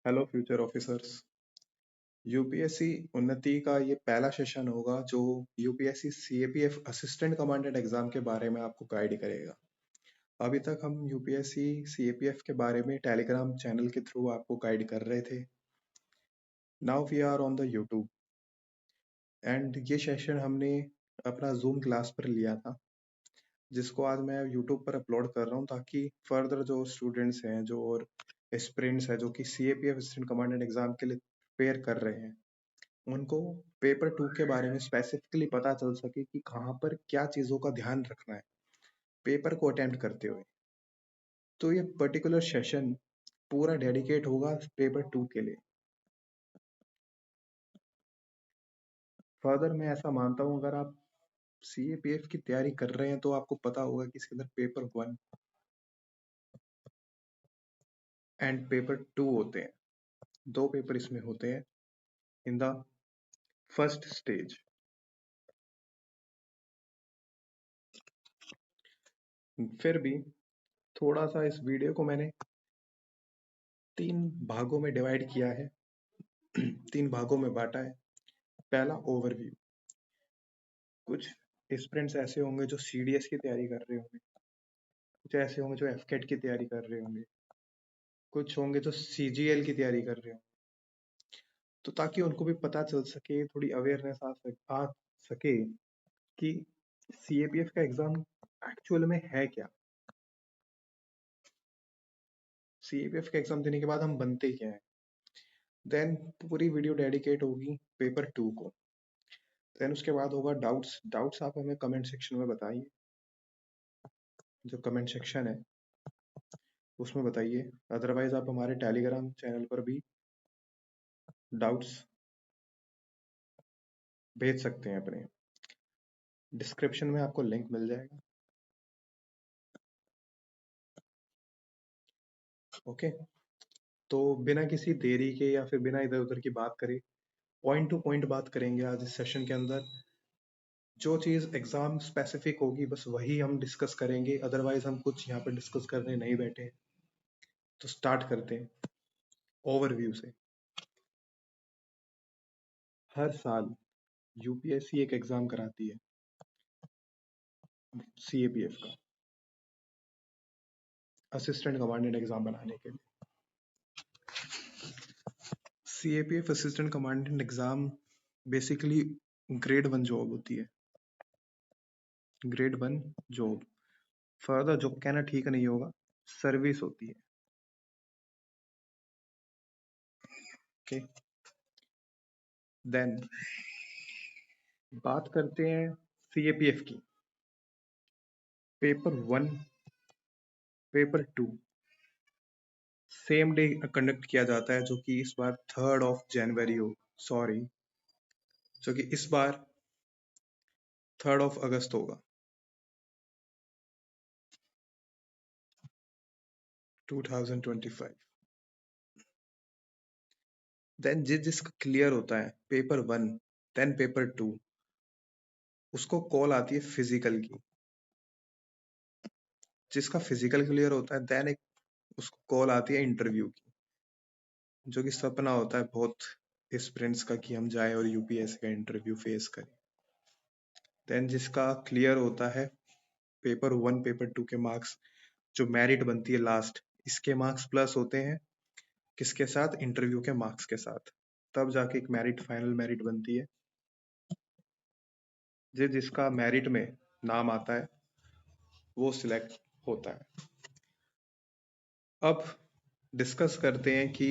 Hello future officers. UPSC उन्नति का ये पहला सेशन होगा जो UPSC CAPF assistant commandant exam के बारे में आपको गाइड करेगा। अभी तक हम यूपीएससी सीएपीएफ के बारे में टेलीग्राम चैनल के थ्रू आपको गाइड कर रहे थे। Now we are on the YouTube and ये सेशन हमने अपना जूम क्लास पर लिया था, जिसको आज मैं यूट्यूब पर अपलोड कर रहा हूँ ताकि फर्दर जो स्टूडेंट्स हैं जो और एस्पिरेंट्स हैं जो कि सीएपीएफ असिस्टेंट कमांडेंट एग्जाम के लिए प्रिपेयर कर रहे हैं, उनको पेपर 2 के बारे में स्पेसिफिकली पता चल सके कि कहाँ पर क्या चीज़ों का ध्यान रखना है पेपर को अटेम्प्ट करते हुए। तो ये पर्टिकुलर सेशन पूरा डेडिकेट होगा पेपर 2 के लिए। फर्दर मैं ऐसा मानता हूँ, अगर आप सीएपीएफ की तैयारी कर रहे हैं तो आपको पता होगा कि इसके अंदर पेपर 1 एंड पेपर 2 होते हैं। दो पेपर इसमें होते हैं इन द फर्स्ट स्टेज। फिर भी थोड़ा सा इस वीडियो को मैंने 3 भागों में डिवाइड किया है 3 भागों में बांटा है। पहला ओवरव्यू। कुछ एस्पिरेंट्स ऐसे होंगे जो सीडीएस की तैयारी कर रहे होंगे, कुछ ऐसे होंगे जो एफकेट की तैयारी कर रहे होंगे, कुछ होंगे जो सीजीएल की तैयारी कर रहे होंगे। तो ताकि उनको भी पता चल सके, थोड़ी अवेयरनेस आ सके कि सीएपीएफ का एग्जाम एक्चुअल में है क्या, सीएपीएफ का एग्जाम देने के बाद हम बनते क्या हैं। देन पूरी वीडियो डेडिकेट होगी पेपर 2 को। देन उसके बाद होगा डाउट्स। डाउट्स आप हमें कमेंट सेक्शन में बताइए, जो कमेंट सेक्शन है उसमें बताइए। अदरवाइज आप हमारे टेलीग्राम चैनल पर भी डाउट्स भेज सकते हैं अपने। डिस्क्रिप्शन में आपको लिंक मिल जाएगा। ओके, तो बिना किसी देरी के या फिर बिना इधर उधर की बात करे पॉइंट टू पॉइंट बात करेंगे आज इस सेशन के अंदर। जो चीज एग्जाम स्पेसिफिक होगी बस वही हम डिस्कस करेंगे, अदरवाइज हम कुछ यहाँ पर डिस्कस करने नहीं बैठे। तो स्टार्ट करते हैं ओवरव्यू से। हर साल यूपीएससी एक एग्जाम कराती है सीएपीएफ का, असिस्टेंट कमांडेंट एग्जाम बनाने के लिए। CAPF assistant commandant exam basically grade 1 job होती है। ग्रेड 1 जॉब, फर्दर जॉब कहना ठीक नहीं होगा, सर्विस होती है। ओके, देन बात करते हैं सीएपीएफ की। Paper 1 paper 2 same day conduct किया जाता है, जो कि इस बार 3rd ऑफ जनवरी हो, सॉरी, जो कि इस बार 3rd ऑफ अगस्त होगा 2025। देन जिसका क्लियर होता है पेपर 1 देन पेपर 2, उसको कॉल आती है फिजिकल की। जिसका फिजिकल क्लियर होता है देन एक उसको कॉल आती है इंटरव्यू की, जो कि सपना होता है बहुत एस्पिरेंट्स का कि हम जाएं और यूपीएससी का इंटरव्यू फेस करें। देन जिसका क्लियर होता है पेपर 1 पेपर 2 के मार्क्स, जो मेरिट बनती है लास्ट, इसके मार्क्स प्लस होते हैं किसके साथ, इंटरव्यू के मार्क्स के साथ, तब जाके एक मेरिट फाइनल मेरिट बनती है। जिसका मेरिट में नाम आता है वो सिलेक्ट होता है। अब डिस्कस करते हैं कि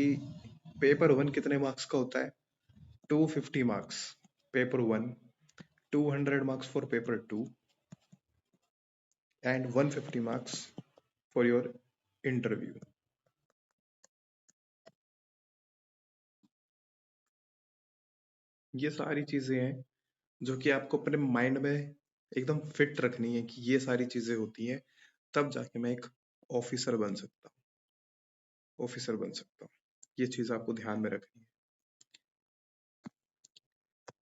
पेपर 1 कितने मार्क्स का होता है। 250 marks paper 1, 200 marks for paper 2 and 150 marks for your interview. ये सारी चीजें हैं जो कि आपको अपने माइंड में एकदम फिट रखनी है कि ये सारी चीजें होती हैं, तब जाके मैं एक ऑफिसर बन सकता हूँ, ऑफिसर बन सकता हूँ। ये चीज आपको ध्यान में रखनी है।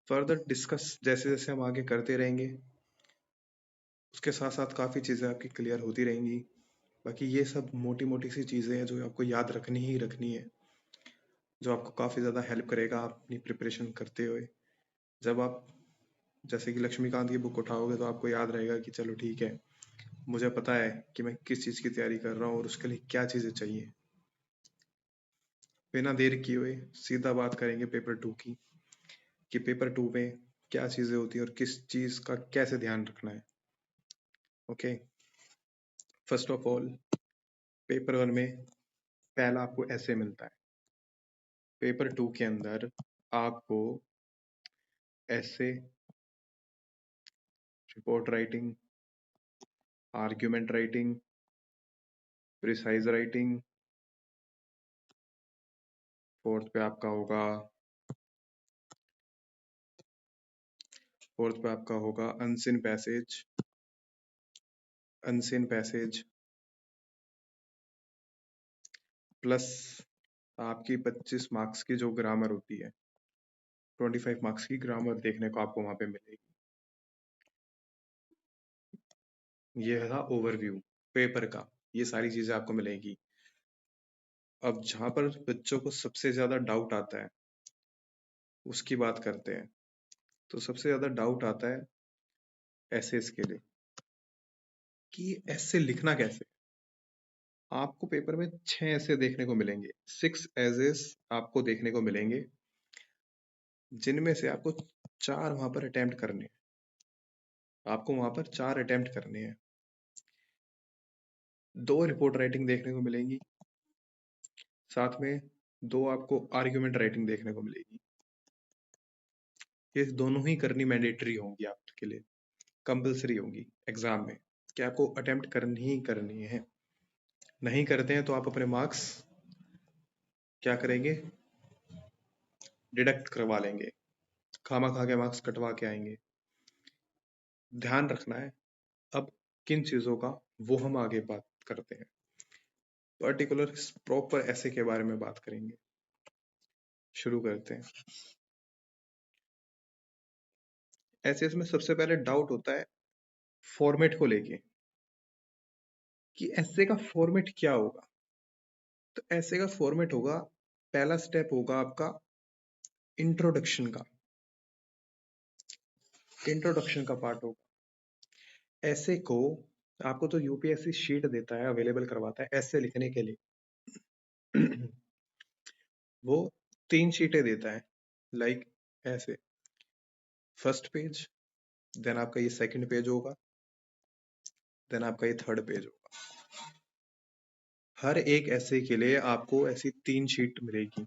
फर्दर डिस्कस जैसे जैसे हम आगे करते रहेंगे, उसके साथ साथ काफी चीजें आपकी क्लियर होती रहेंगी। बाकी ये सब मोटी मोटी सी चीजें हैं जो आपको याद रखनी ही रखनी है। जो आपको काफ़ी ज़्यादा हेल्प करेगा अपनी प्रिपरेशन करते हुए। जब आप जैसे कि लक्ष्मीकांत की बुक उठाओगे तो आपको याद रहेगा कि चलो ठीक है, मुझे पता है कि मैं किस चीज़ की तैयारी कर रहा हूँ और उसके लिए क्या चीज़ें चाहिए। बिना देर किए हुए सीधा बात करेंगे पेपर 2 की, कि पेपर 2 में क्या चीज़ें होती हैं और किस चीज़ का कैसे ध्यान रखना है। Okay, first of all paper 1 में पहला आपको ऐसे मिलता है। पेपर 2 के अंदर आपको ऐसे, report writing, argument writing, precise writing, fourth पे आपका होगा अनसीन पैसेज प्लस आपकी 25 मार्क्स की जो ग्रामर होती है, 25 मार्क्स की ग्रामर देखने को आपको वहां पे मिलेगी। ये था ओवरव्यू पेपर का, ये सारी चीजें आपको मिलेगी। अब जहां पर बच्चों को सबसे ज्यादा डाउट आता है उसकी बात करते हैं। तो सबसे ज्यादा डाउट आता है एसेस के लिए, कि ऐसे लिखना कैसे। आपको पेपर में 6 ऐसे देखने को मिलेंगे, 6 एजेस आपको देखने को मिलेंगे, जिनमें से आपको 4 वहां पर अटेम्प्ट करने हैं। आपको वहां पर 4 अटेम्प्ट करने हैं। 2 रिपोर्ट राइटिंग देखने को मिलेंगी, साथ में 2 आपको आर्ग्यूमेंट राइटिंग देखने को मिलेगी। ये दोनों ही करनी मैंडेटरी होंगी आपके लिए, कंपलसरी होंगी एग्जाम में, कि आपको अटेम्प्ट करनी ही करनी है। नहीं करते हैं तो आप अपने मार्क्स क्या करेंगे, डिडक्ट करवा लेंगे, खामा खा के मार्क्स कटवा के आएंगे। ध्यान रखना है। अब किन चीजों का, वो हम आगे बात करते हैं। पर्टिकुलर प्रॉपर ऐसे के बारे में बात करेंगे। शुरू करते हैं। ऐसे इसमें सबसे पहले डाउट होता है फॉर्मेट को लेके, कि ऐसे का फॉर्मेट क्या होगा। तो ऐसे का फॉर्मेट होगा, पहला स्टेप होगा आपका इंट्रोडक्शन का पार्ट होगा। ऐसे को आपको तो यूपीएससी शीट देता है, अवेलेबल करवाता है ऐसे लिखने के लिए। वो 3 शीटें देता है, लाइक ऐसे, फर्स्ट पेज, देन आपका ये सेकंड पेज होगा, देन आपका ये थर्ड पेज होगा। हर एक ऐसे के लिए आपको ऐसी 3 शीट मिलेगी।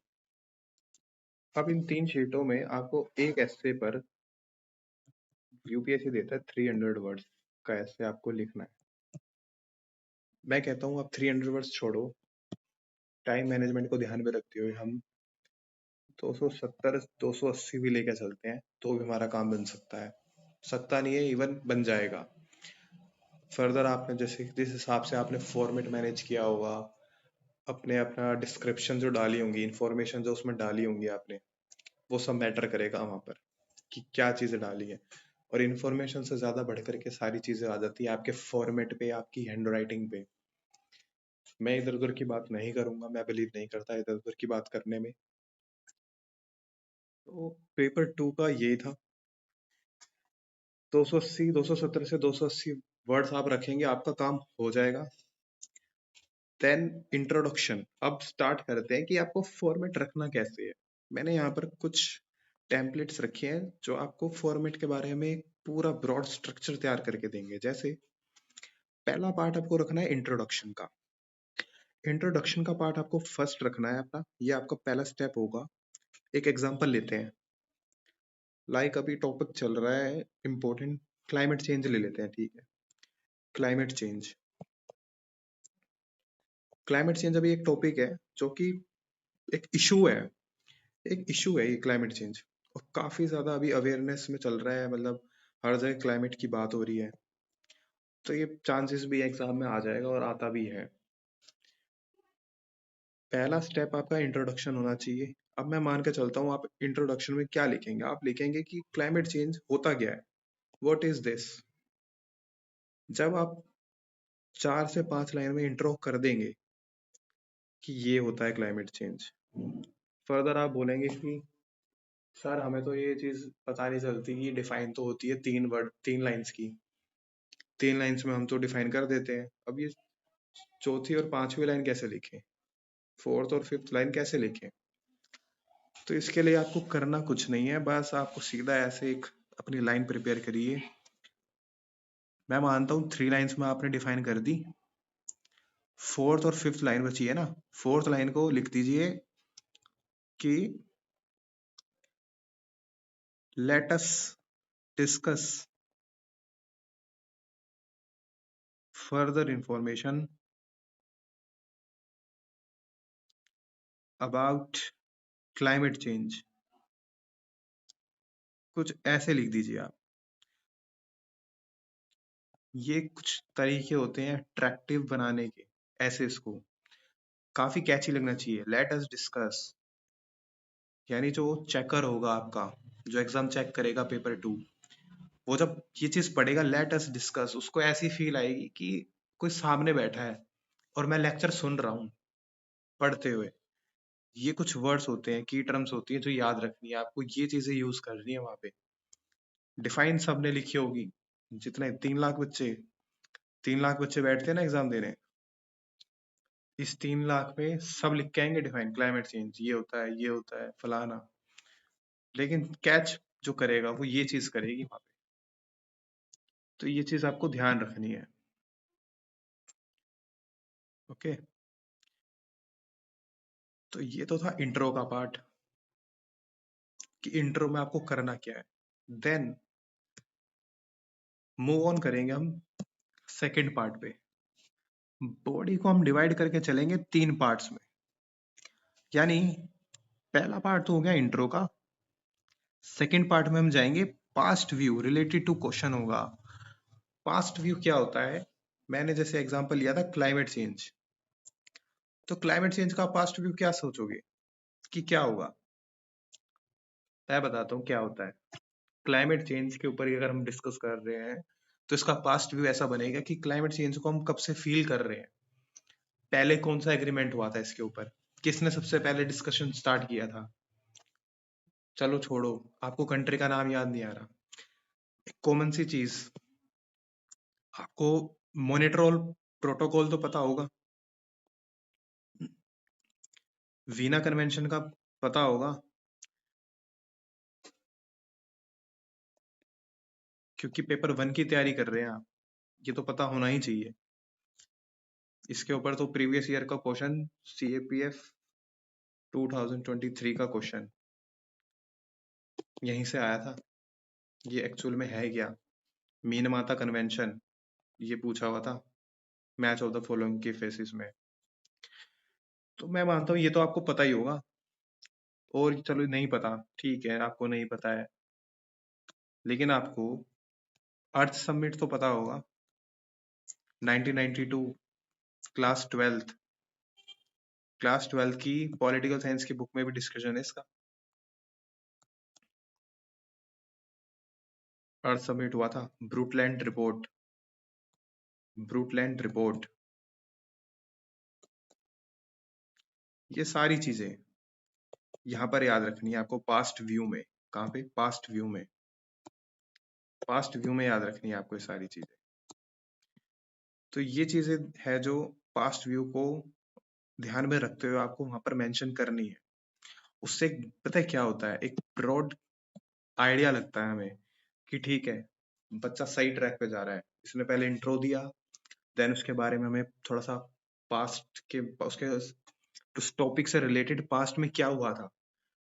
अब इन 3 शीटों में आपको एक ऐसे पर यूपीएससी देता है 300 वर्ड्स का ऐसे आपको लिखना है। मैं कहता हूँ आप 300 वर्ड्स छोड़ो, टाइम मैनेजमेंट को ध्यान में रखते हुए हम 270 280 भी लेके चलते हैं तो भी हमारा काम बन सकता है। सकता नहीं है, इवन बन जाएगा। फर्दर आपने जैसे जिस हिसाब से आपने फॉर्मेट मैनेज किया होगा, अपने अपना डिस्क्रिप्शन जो डाली होंगी, इंफॉर्मेशन जो उसमें डाली होंगी आपने, वो सब मैटर करेगा वहां पर, कि क्या चीजें डाली है। और इन्फॉर्मेशन से ज्यादा बढ़ करके सारी चीजें आ जाती है आपके फॉर्मेट पे, आपकी हैंड राइटिंग पे। मैं इधर उधर की बात नहीं करूंगा, मैं बिलीव नहीं करता इधर उधर की बात करने में। तो पेपर 2 का यही था। 280 270 से 280 वर्ड्स आप रखेंगे, आपका काम हो जाएगा। देन इंट्रोडक्शन, अब स्टार्ट करते हैं कि आपको फॉर्मेट रखना कैसे है। मैंने यहाँ पर कुछ टेम्पलेट्स रखे हैं जो आपको फॉर्मेट के बारे में एक पूरा ब्रॉड स्ट्रक्चर तैयार करके देंगे। जैसे पहला पार्ट आपको रखना है इंट्रोडक्शन का। इंट्रोडक्शन का पार्ट आपको फर्स्ट रखना है अपना, ये आपका पहला स्टेप होगा। एक एग्जांपल लेते हैं, लाइक अभी टॉपिक चल रहा है इम्पोर्टेंट, क्लाइमेट चेंज ले लेते हैं, ठीक है। क्लाइमेट चेंज, क्लाइमेट चेंज अभी एक टॉपिक है जो कि एक इशू है, एक इशू है ये क्लाइमेट चेंज। और काफी ज्यादा अभी अवेयरनेस में चल रहा है, मतलब हर जगह क्लाइमेट की बात हो रही है। तो ये चांसेस भी एग्जाम में आ जाएगा और आता भी है। पहला स्टेप आपका इंट्रोडक्शन होना चाहिए। अब मैं मान के चलता हूँ, आप इंट्रोडक्शन में क्या लिखेंगे, आप लिखेंगे कि क्लाइमेट चेंज होता क्या है, व्हाट इज दिस। जब आप 4 से 5 लाइन में इंट्रो कर देंगे कि ये होता है क्लाइमेट चेंज, फर्दर आप बोलेंगे कि सर हमें तो ये चीज पता नहीं चलती कि डिफाइन तो होती है 3 वर्ड 3 लाइंस की, 3 लाइंस में हम तो डिफाइन कर देते हैं, अब ये चौथी और पांचवी लाइन कैसे लिखें, फोर्थ और फिफ्थ लाइन कैसे लिखें। तो इसके लिए आपको करना कुछ नहीं है, बस आपको सीधा ऐसे एक अपनी लाइन प्रिपेयर करिए। मैं मानता हूँ 3 लाइंस में आपने डिफाइन कर दी, फोर्थ और फिफ्थ लाइन बची है ना, फोर्थ लाइन को लिख दीजिए कि let us discuss further information about climate change, कुछ ऐसे लिख दीजिए आप। ये कुछ तरीके होते हैं अट्रैक्टिव बनाने के, ऐसे इसको काफी कैची लगना चाहिए। लेट अस डिस्कस, यानी जो चेकर होगा आपका, जो एग्जाम चेक करेगा पेपर 2, वो जब ये चीज पढ़ेगा लेट अस डिस्कस, उसको ऐसी फील आएगी कि कोई सामने बैठा है और मैं लेक्चर सुन रहा हूँ पढ़ते हुए। ये कुछ वर्ड्स होते हैं, की टर्म्स होती है जो याद रखनी है आपको, ये चीजें यूज करनी है वहां पे। डिफाइन सबने लिखी होगी, जितने 3 लाख बच्चे, 3 लाख बच्चे बैठते हैं ना एग्जाम देने, इस 3 लाख में सब लिख के आएंगे डिफाइन क्लाइमेट चेंज ये होता है, ये होता है फलाना, लेकिन कैच जो करेगा वो ये चीज करेगी वहां पे। तो ये चीज आपको ध्यान रखनी है। ओके, तो ये तो था इंट्रो का पार्ट, कि इंट्रो में आपको करना क्या है। देन मूव ऑन करेंगे हम सेकंड पार्ट पे। बॉडी को हम डिवाइड करके चलेंगे 3 पार्ट्स में, यानी पहला पार्ट तो हो गया इंट्रो का, सेकंड पार्ट में हम जाएंगे past view related to question होगा। पास्ट व्यू क्या होता है, मैंने जैसे एग्जांपल लिया था क्लाइमेट चेंज, तो क्लाइमेट चेंज का पास्ट व्यू क्या सोचोगे कि क्या होगा। मैं बताता हूँ क्या होता है। क्लाइमेट चेंज के ऊपर ही अगर हम डिस्कस कर रहे हैं, तो इसका पास्ट व्यू ऐसा बनेगा कि क्लाइमेट चेंज को हम कब से फील कर रहे हैं, पहले कौन सा एग्रीमेंट हुआ था इसके ऊपर, किसने सबसे पहले डिस्कशन स्टार्ट किया था। चलो छोड़ो, आपको कंट्री का नाम याद नहीं आ रहा, एक कॉमन सी चीज, आपको मोनेट्रोल प्रोटोकॉल तो पता होगा, वीना कन्वेंशन का पता होगा, क्योंकि पेपर 1 की तैयारी कर रहे हैं आप, ये तो पता होना ही चाहिए। इसके ऊपर तो प्रीवियस ईयर का क्वेश्चन, CAPF 2023 का क्वेश्चन यहीं से आया था। ये एक्चुअल में है क्या, मीन माता कन्वेंशन, ये पूछा हुआ था मैच ऑफ द फॉलोइंग के फेसिस में। तो मैं मानता हूँ ये तो आपको पता ही होगा, और चलो नहीं पता ठीक है, आपको नहीं पता है, लेकिन आपको अर्थ समिट तो पता होगा, 1992, क्लास ट्वेल्थ, क्लास ट्वेल्थ की पॉलिटिकल साइंस की बुक में भी डिस्कशन है इसका। अर्थ समिट हुआ था, ब्रूटलैंड रिपोर्ट, ब्रूटलैंड रिपोर्ट, ये सारी चीजें यहाँ पर याद रखनी है आपको पास्ट व्यू में। कहाँ पे, पास्ट व्यू में, पास्ट व्यू में याद रखनी है आपको ये सारी चीजें। तो ये चीजें है जो पास्ट व्यू को ध्यान में रखते हुए आपको वहां पर मेंशन करनी है। उससे पता है क्या होता है, एक ब्रॉड आइडिया लगता है हमें कि ठीक है बच्चा सही ट्रैक पे जा रहा है। इसने पहले इंट्रो दिया, देन उसके बारे में हमें थोड़ा सा पास्ट के, उसके उस टॉपिक से रिलेटेड पास्ट में क्या हुआ था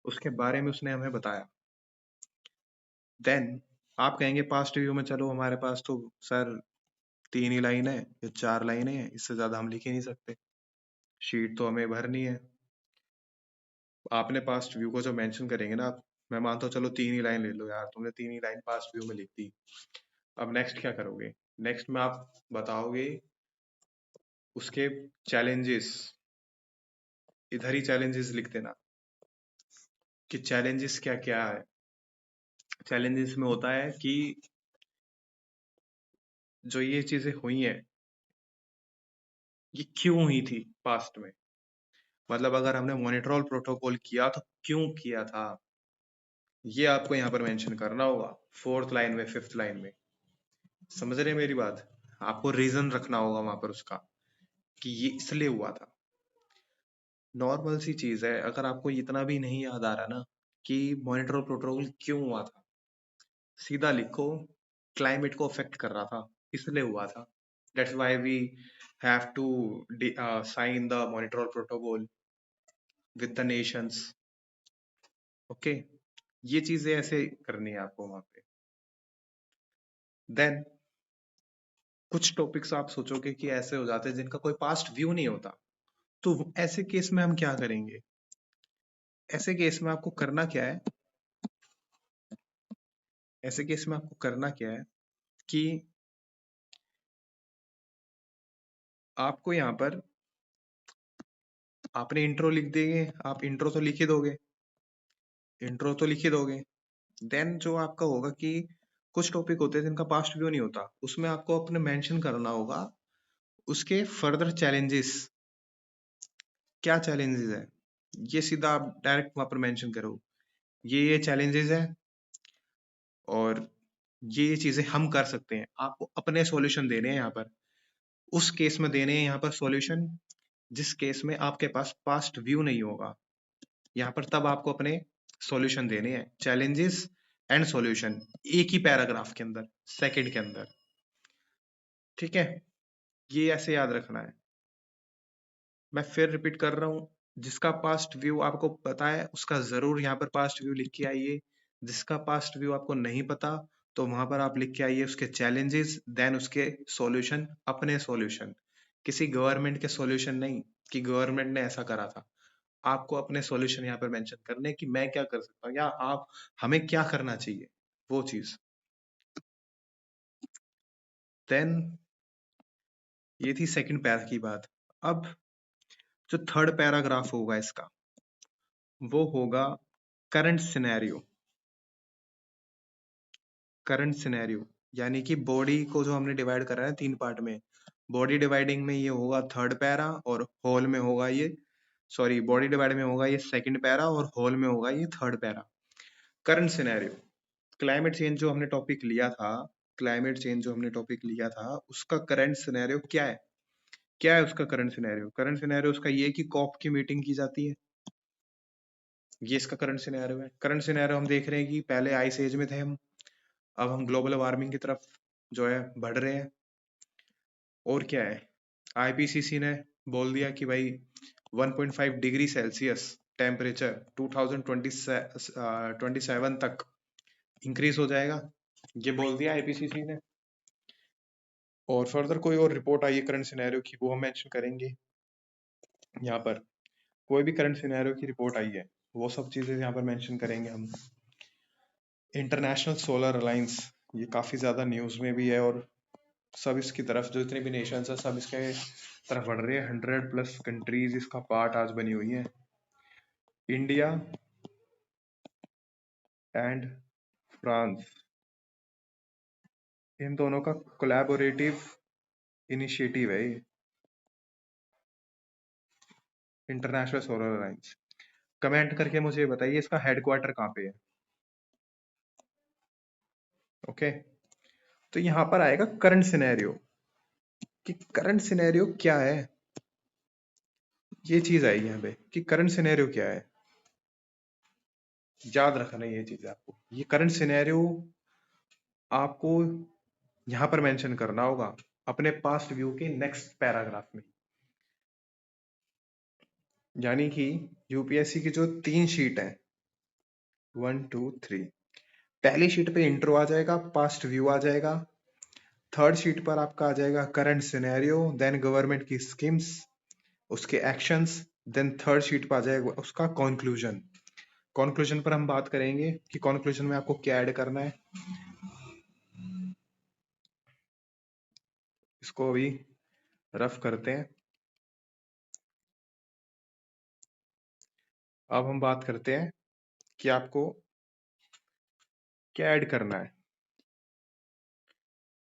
उसके बारे में उसने हमें बताया। देन आप कहेंगे पास्ट व्यू में चलो हमारे पास तो सर 3 ही लाइन है या 4 लाइन है, इससे ज्यादा हम लिख ही नहीं सकते, शीट तो हमें भरनी है। आपने पास्ट व्यू को जो मेंशन करेंगे ना आप, मैं मानता हूँ चलो 3 ही लाइन ले लो यार, तुमने 3 ही लाइन पास्ट व्यू में लिख दी, अब नेक्स्ट क्या करोगे, नेक्स्ट में आप बताओगे उसके चैलेंजेस, इधर ही चैलेंजेस लिख देना कि चैलेंजेस क्या क्या है। चैलेंजेस में होता है कि जो ये चीजें हुई हैं ये क्यों हुई थी पास्ट में, मतलब अगर हमने मॉनिट्रोल प्रोटोकॉल किया तो क्यों किया था, ये आपको यहाँ पर मेंशन करना होगा, 4th लाइन में 5th लाइन में। समझ रहे हैं मेरी बात? आपको रीजन रखना होगा वहां पर उसका कि ये इसलिए हुआ था। नॉर्मल सी चीज है, अगर आपको इतना भी नहीं याद आ रहा ना कि मॉनिट्रोल प्रोटोकॉल क्यों हुआ था, सीधा लिखो क्लाइमेट को अफेक्ट कर रहा था इसलिए हुआ था। That's why we have to sign the Montreal protocol with the nations. Okay, ये चीजें ऐसे करनी है आपको वहां पे। देन कुछ टॉपिक्स आप सोचोगे कि ऐसे हो जाते हैं जिनका कोई पास्ट व्यू नहीं होता, तो ऐसे केस में हम क्या करेंगे? ऐसे केस में आपको करना क्या है, ऐसे केस में आपको करना क्या है कि आपको यहाँ पर आपने इंट्रो लिख देंगे, आप इंट्रो तो लिख ही दोगे, इंट्रो तो लिख ही दोगे। देन जो आपका होगा कि कुछ टॉपिक होते हैं जिनका पास्ट व्यू नहीं होता, उसमें आपको अपने मेंशन करना होगा उसके फर्दर चैलेंजेस, क्या चैलेंजेस है, ये सीधा आप डायरेक्ट वहां पर मेंशन करो, ये चैलेंजेस है और ये चीजें हम कर सकते हैं। आपको अपने सॉल्यूशन देने हैं यहाँ पर, उस केस में देने हैं यहाँ पर सॉल्यूशन जिस केस में आपके पास पास्ट व्यू नहीं होगा। यहाँ पर तब आपको अपने सॉल्यूशन देने हैं, चैलेंजेस एंड सॉल्यूशन, एक ही पैराग्राफ के अंदर, सेकंड के अंदर। ठीक है, ये ऐसे याद रखना है। मैं फिर रिपीट कर रहा हूँ, जिसका पास्ट व्यू आपको पता है उसका जरूर यहाँ पर पास्ट व्यू लिख के आइए, जिसका पास्ट व्यू आपको नहीं पता तो वहां पर आप लिख के आइए उसके चैलेंजेस, देन उसके सॉल्यूशन, अपने सॉल्यूशन, किसी गवर्नमेंट के सॉल्यूशन नहीं कि गवर्नमेंट ने ऐसा करा था। आपको अपने सॉल्यूशन यहाँ पर मेंशन करने कि मैं क्या कर सकता हूँ या आप हमें क्या करना चाहिए, वो चीज। देन ये थी सेकंड पैरा की बात। अब जो थर्ड पैराग्राफ होगा इसका, वो होगा करंट सिनेरियो। करंट सिनेरियो यानी कि बॉडी को जो हमने डिवाइड करा है 3 पार्ट में, बॉडी डिवाइडिंग में ये होगा थर्ड पैरा और होल में होगा ये, सॉरी बॉडी डिवाइड में होगा ये सेकंड पैरा और होल में होगा ये third para. Current scenario, climate change जो हमने टॉपिक लिया था, क्लाइमेट चेंज जो हमने टॉपिक लिया था उसका करंट सिनेरियो क्या है, क्या है उसका करंट सिनेरियो? करंट सिनेरियो उसका ये है कि कॉप की मीटिंग की जाती है, ये इसका करंट सिनेरियो है। करंट सिनेरियो हम देख रहे हैं कि पहले आइस एज में थे हम, अब हम ग्लोबल वार्मिंग की तरफ जो है बढ़ रहे हैं। और क्या है, आईपीसीसी ने बोल दिया कि भाई 1.5 डिग्री सेल्सियस टेम्परेचर 2027 तक इंक्रीज हो जाएगा, ये बोल दिया आईपीसीसी ने। और फर्दर कोई और रिपोर्ट आई है करंट सिनेरियो की, वो हम मेंशन करेंगे यहाँ पर। कोई भी करंट सिनेरियो की रिपोर्ट आई है वो सब चीजें यहाँ पर मेंशन करेंगे हम। इंटरनेशनल सोलर अलायंस, ये काफी ज्यादा न्यूज में भी है और सब इसकी तरफ, जो जितने भी नेशंस है सब इसके तरफ बढ़ रही है। 100+ कंट्रीज इसका पार्ट आज बनी हुई है। इंडिया एंड फ्रांस, इन दोनों का कोलैबोरेटिव इनिशिएटिव है ये, इंटरनेशनल सोलर अलायंस। कमेंट करके मुझे बताइए इसका हेडक्वार्टर कहाँ पे है। ओके, तो यहाँ पर आएगा करंट सिनेरियो, कि करंट सिनेरियो क्या है, ये चीज आएगी यहाँ पे कि करंट सिनेरियो क्या है। याद रखना ये चीज आपको, ये करंट सिनेरियो आपको यहाँ पर मेंशन करना होगा अपने पास्ट व्यू के नेक्स्ट पैराग्राफ में। यानी कि यूपीएससी की जो 3 शीट है, 1 2 3, पहली शीट पे इंट्रो आ जाएगा, पास्ट व्यू आ जाएगा, थर्ड शीट पर आपका आ जाएगा करंट सिनेरियो, देन गवर्नमेंट की स्कीम्स, उसके एक्शंस, देन थर्ड शीट पर आ जाएगा उसका कंक्लूजन। कंक्लूजन पर हम बात करेंगे कि कंक्लूजन में आपको क्या ऐड करना है। इसको अभी रफ करते हैं। अब हम बात करते हैं कि आपको क्या ऐड करना है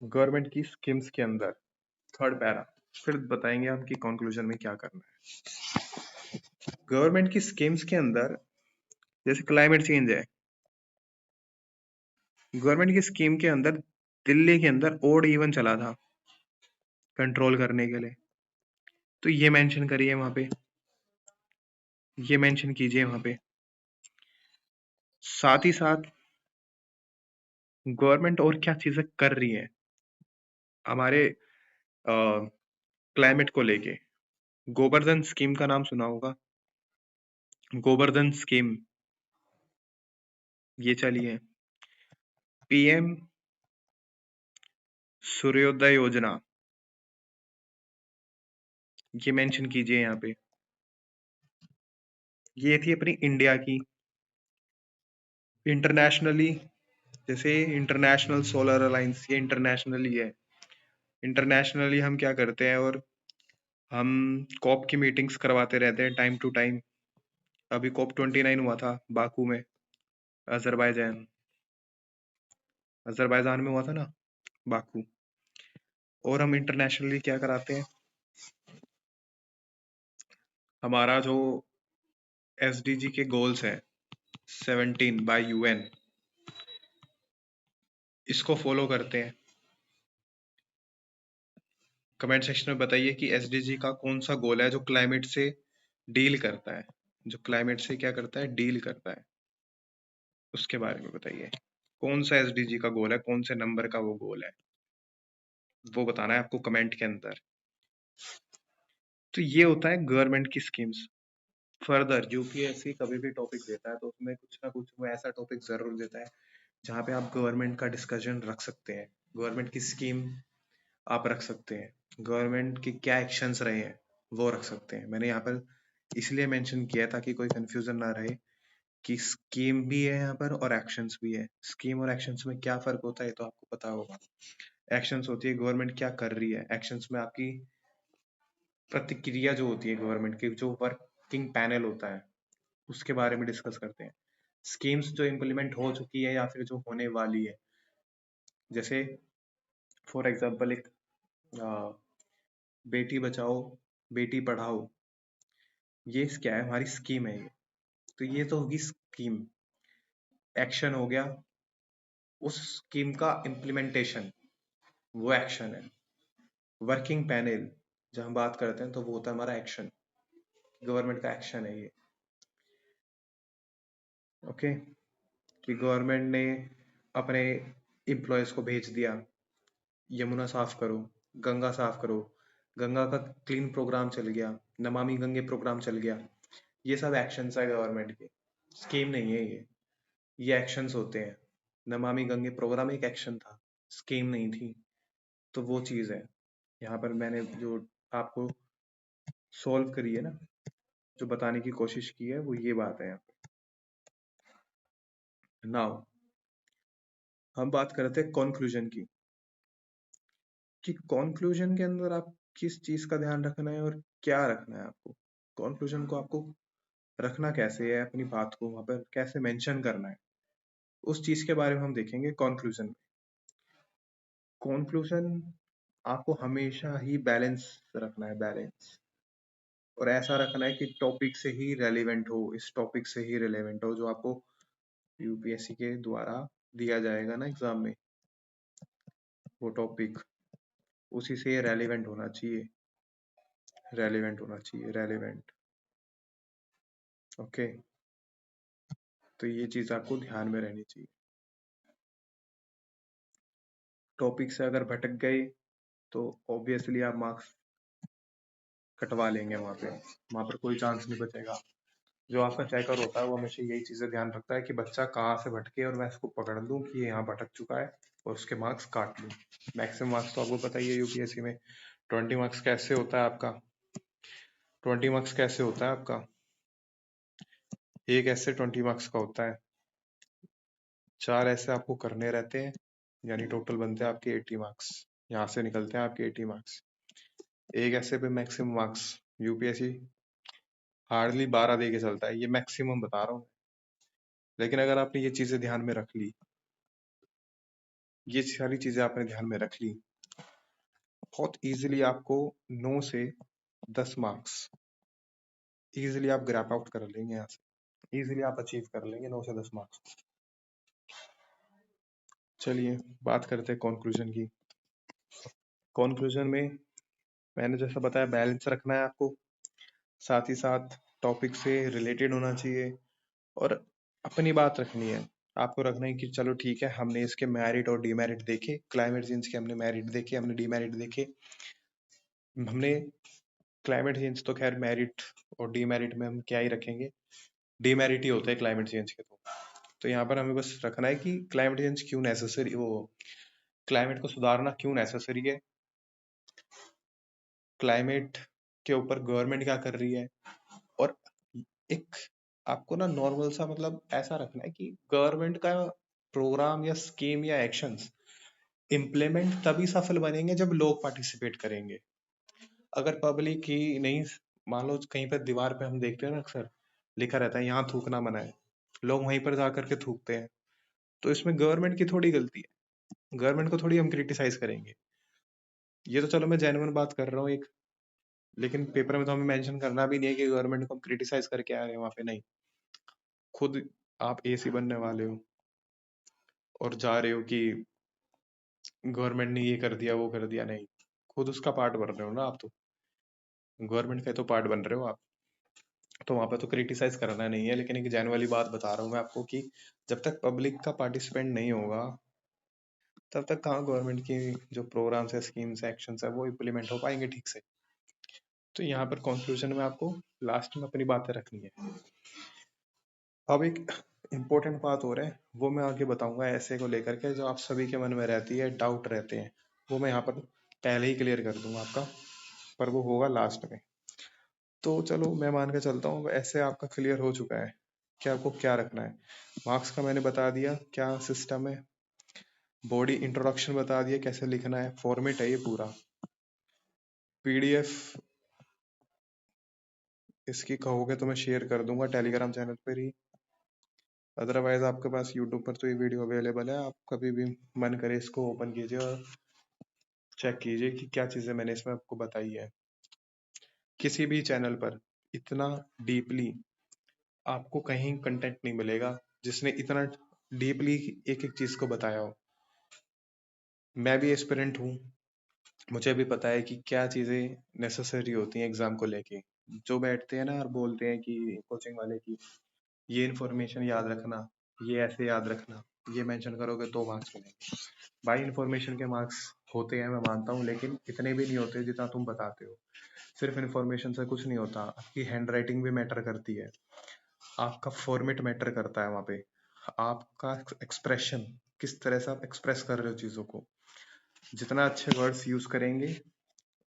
गवर्नमेंट की स्कीम्स के अंदर, थर्ड पैरा, फिर बताएंगे हम कि कंक्लूजन में क्या करना है। गवर्नमेंट की स्कीम्स के अंदर जैसे क्लाइमेट चेंज है, गवर्नमेंट की स्कीम के अंदर दिल्ली के अंदर ओड इवन चला था कंट्रोल करने के लिए, तो ये मेंशन करिए वहां पे, ये मेंशन कीजिए वहां पे। साथ ही साथ गवर्नमेंट और क्या चीजें कर रही है हमारे क्लाइमेट को लेके। गोवर्धन स्कीम का नाम सुना होगा, गोवर्धन स्कीम ये चली है। पीएम सूर्योदय योजना ये मेंशन कीजिए यहाँ पे। ये थी अपनी इंडिया की। इंटरनेशनली जैसे इंटरनेशनल सोलर अलायंस, ये इंटरनेशनली है। इंटरनेशनली हम क्या करते हैं, और हम कॉप की मीटिंग्स करवाते रहते हैं टाइम टू टाइम। अभी COP29 हुआ था बाकू में, अजरबैजान, अजरबैजान में हुआ था ना, बाकू। और हम इंटरनेशनली क्या कराते हैं, हमारा जो एसडीजी के गोल्स हैं 17 बाय यूएन, इसको फॉलो करते हैं। कमेंट सेक्शन में बताइए कि एसडीजी का कौन सा गोल है जो क्लाइमेट से डील करता है, जो क्लाइमेट से क्या करता है, डील करता है, उसके बारे में बताइए। कौन सा एसडीजी का गोल है, कौन से नंबर का वो गोल है, वो बताना है आपको कमेंट के अंदर। तो ये होता है गवर्नमेंट की स्कीम्स। फर्दर यूपीएससी कभी भी टॉपिक देता है तो उसमें कुछ ना कुछ वो ऐसा टॉपिक जरूर देता है जहाँ पे आप गवर्नमेंट का डिस्कशन रख सकते हैं, गवर्नमेंट की स्कीम आप रख सकते हैं, गवर्नमेंट के क्या एक्शंस रहे हैं वो रख सकते हैं। मैंने यहाँ पर इसलिए मेंशन किया ताकि कोई कंफ्यूजन ना रहे कि स्कीम भी है यहाँ पर और एक्शंस भी है। स्कीम और एक्शंस में क्या फर्क होता है तो आपको पता होगा। एक्शंस होती है गवर्नमेंट क्या कर रही है, एक्शंस में आपकी प्रतिक्रिया जो होती है गवर्नमेंट की, जो वर्किंग पैनल होता है उसके बारे में डिस्कस करते हैं। स्कीम्स जो इम्प्लीमेंट हो चुकी है या फिर जो होने वाली है, जैसे फॉर एग्जांपल एक बेटी बचाओ बेटी पढ़ाओ, ये क्या है, हमारी स्कीम है ये। तो ये तो होगी स्कीम। एक्शन हो गया उस स्कीम का इम्प्लीमेंटेशन, वो एक्शन है। वर्किंग पैनल जब हम बात करते हैं तो वो होता है हमारा एक्शन, गवर्नमेंट का एक्शन है ये। ओके, कि गवर्नमेंट ने अपने एम्प्लॉयज को भेज दिया, यमुना साफ करो, गंगा साफ करो, गंगा का क्लीन प्रोग्राम चल गया, नमामि गंगे प्रोग्राम चल गया। ये सब एक्शंस है गवर्नमेंट के, स्कीम नहीं है ये एक्शंस होते हैं। नमामि गंगे प्रोग्राम एक एक्शन था, स्कीम नहीं थी। तो वो चीज है यहाँ पर मैंने जो आपको सॉल्व करी है ना, जो बताने की कोशिश की है वो ये बात है यहाँ पे। नाउ हम बात करते हैं कॉन्क्लूजन की, कि कॉन्क्लूजन के अंदर आप किस चीज का ध्यान रखना है और क्या रखना है आपको। कॉन्क्लूजन को आपको रखना कैसे है, अपनी बात को वहां पर कैसे मेंशन करना है, उस चीज के बारे में हम देखेंगे कॉन्क्लूजन में। कॉन्क्लूजन आपको हमेशा ही बैलेंस रखना है, बैलेंस। और ऐसा रखना है कि टॉपिक से ही रेलिवेंट हो, इस टॉपिक से ही रेलिवेंट हो जो आपको यूपीएससी के द्वारा दिया जाएगा ना एग्जाम में, वो टॉपिक उसी से रेलिवेंट होना चाहिए, रेलिवेंट होना चाहिए, रेलिवेंट। ओके, तो ये चीज आपको ध्यान में रहनी चाहिए। टॉपिक से अगर भटक गए तो ऑब्वियसली आप मार्क्स कटवा लेंगे, वहां पर कोई चांस नहीं बचेगा। जो आपका चेकर होता है वो हमेशा यही चीजें ध्यान रखता है कि बच्चा कहाँ से भटके और मैं इसको पकड़ लूं कि ये यहाँ भटक चुका है और उसके मार्क्स काट लूं। मैक्सिमम मार्क्स तो आपको पता ही है यूपीएससी में 20 मार्क्स कैसे होता है आपका, 20 मार्क्स कैसे होता है आपका, एक ऐसे 20 मार्क्स का होता है, 4 ऐसे आपको करने रहते हैं, यानी टोटल बनते हैं आपके 80 मार्क्स। यहाँ से निकलते हैं आपके 80 मार्क्स। एक ऐसे पे मैक्सिमम मार्क्स यूपीएससी हार्डली 12 दे के चलता है, ये मैक्सिमम बता रहा हूँ। लेकिन अगर आपने ये चीजें ध्यान में रख ली, ये सारी चीजें आपने ध्यान में रख ली, बहुत इजीली आपको 9 से 10 मार्क्स इजीली आप ग्रैप आउट कर लेंगे, यहाँ से इजीली आप अचीव कर लेंगे 9 से 10 मार्क्स। चलिए बात करते हैं कंक्लूजन की। कंक्लूजन में मैंने जैसा बताया, बैलेंस रखना है आपको, साथ ही साथ टॉपिक से रिलेटेड होना चाहिए, और अपनी बात रखनी है। आपको रखना है कि चलो ठीक है, हमने इसके मेरिट और डीमेरिट देखे, क्लाइमेट चेंज के हमने मेरिट देखे, हमने डीमेरिट देखे। हमने क्लाइमेट चेंज तो खैर मेरिट और डीमेरिट में हम क्या ही रखेंगे, डीमेरिट ही होता है क्लाइमेट चेंज के। तो यहाँ पर हमें बस रखना है कि क्लाइमेट चेंज क्यों नेसेसरी, वो क्लाइमेट को सुधारना क्यों नेसेसरी है, क्लाइमेट के ऊपर गवर्नमेंट क्या कर रही है। और एक आपको ना नॉर्मल सा मतलब ऐसा रखना है कि गवर्नमेंट का प्रोग्राम या स्कीम या एक्शंस इम्प्लीमेंट तभी सफल बनेंगे जब लोग पार्टिसिपेट करेंगे। अगर पब्लिक ही नहीं, मान लो कहीं पर दीवार पे हम देखते हैं ना, अक्सर लिखा रहता है यहाँ थूकना मना है, लोग वहीं पर जाकर के थूकते हैं, तो इसमें गवर्नमेंट की थोड़ी गलती है, गवर्नमेंट को थोड़ी हम क्रिटिसाइज करेंगे। ये तो चलो मैं जेन्युइन बात कर रहा हूँ एक, लेकिन पेपर में तो हमें मेंशन करना भी नहीं है कि गवर्नमेंट को हम क्रिटिसाइज करके आ रहे हैं वहां पे, नहीं। खुद आप एसी बनने वाले हो और जा रहे हो कि गवर्नमेंट ने ये कर दिया वो कर दिया, नहीं, खुद उसका पार्ट बन रहे हो ना आप, तो गवर्नमेंट का तो पार्ट बन रहे हो आप, तो वहां पे तो क्रिटिसाइज करना नहीं है। लेकिन एक जेन्युइन वाली बात बता रहा हूँ मैं आपको कि जब तक पब्लिक का पार्टिसिपेंट नहीं होगा, तब तक कहाँ गवर्नमेंट की जो प्रोग्राम्स है, स्कीम्स है, एक्शंस है, वो इम्प्लीमेंट हो पाएंगे ठीक से। तो यहाँ पर कंक्लूजन में आपको लास्ट में अपनी बातें रखनी है। अब एक इम्पोर्टेंट बात हो रहा है, वो मैं आगे बताऊंगा ऐसे को लेकर के, जो आप सभी के मन में रहती है, डाउट रहते हैं, वो मैं यहाँ पर पहले ही क्लियर कर दूंगा आपका, पर वो होगा लास्ट में। तो चलो मैं मान के चलता हूँ ऐसे आपका क्लियर हो चुका है कि आपको क्या रखना है। मार्क्स का मैंने बता दिया क्या सिस्टम है, बॉडी इंट्रोडक्शन बता दिया कैसे लिखना है, फॉर्मेट है ये पूरा। पीडीएफ इसकी कहोगे तो मैं शेयर कर दूंगा टेलीग्राम चैनल पर ही, अदरवाइज आपके पास यूट्यूब पर तो ये वीडियो अवेलेबल है, आप कभी भी मन करे इसको ओपन कीजिए और चेक कीजिए कि क्या चीजें मैंने इसमें आपको बताई है। किसी भी चैनल पर इतना डीपली आपको कहीं कंटेंट नहीं मिलेगा जिसने इतना डीपली एक एक चीज को बताया हो। मैं भी एस्पिरेंट हूँ, मुझे भी पता है कि क्या चीजें नेसेसरी होती हैं एग्जाम को लेके। जो बैठते हैं ना और बोलते हैं कि कोचिंग वाले की ये इन्फॉर्मेशन याद रखना, ये ऐसे याद रखना, ये मेंशन करोगे तो मार्क्स मिलेंगे। भाई इन्फॉर्मेशन के मार्क्स होते हैं, मैं मानता हूँ, लेकिन इतने भी नहीं होते जितना तुम बताते हो। सिर्फ इन्फॉर्मेशन से कुछ नहीं होता, आपकी हैंड राइटिंग भी मैटर करती है, आपका फॉर्मेट मैटर करता है वहाँ पे, आपका एक्सप्रेशन, किस तरह से आप एक्सप्रेस कर रहे हो चीज़ों को। जितना अच्छे वर्ड्स यूज करेंगे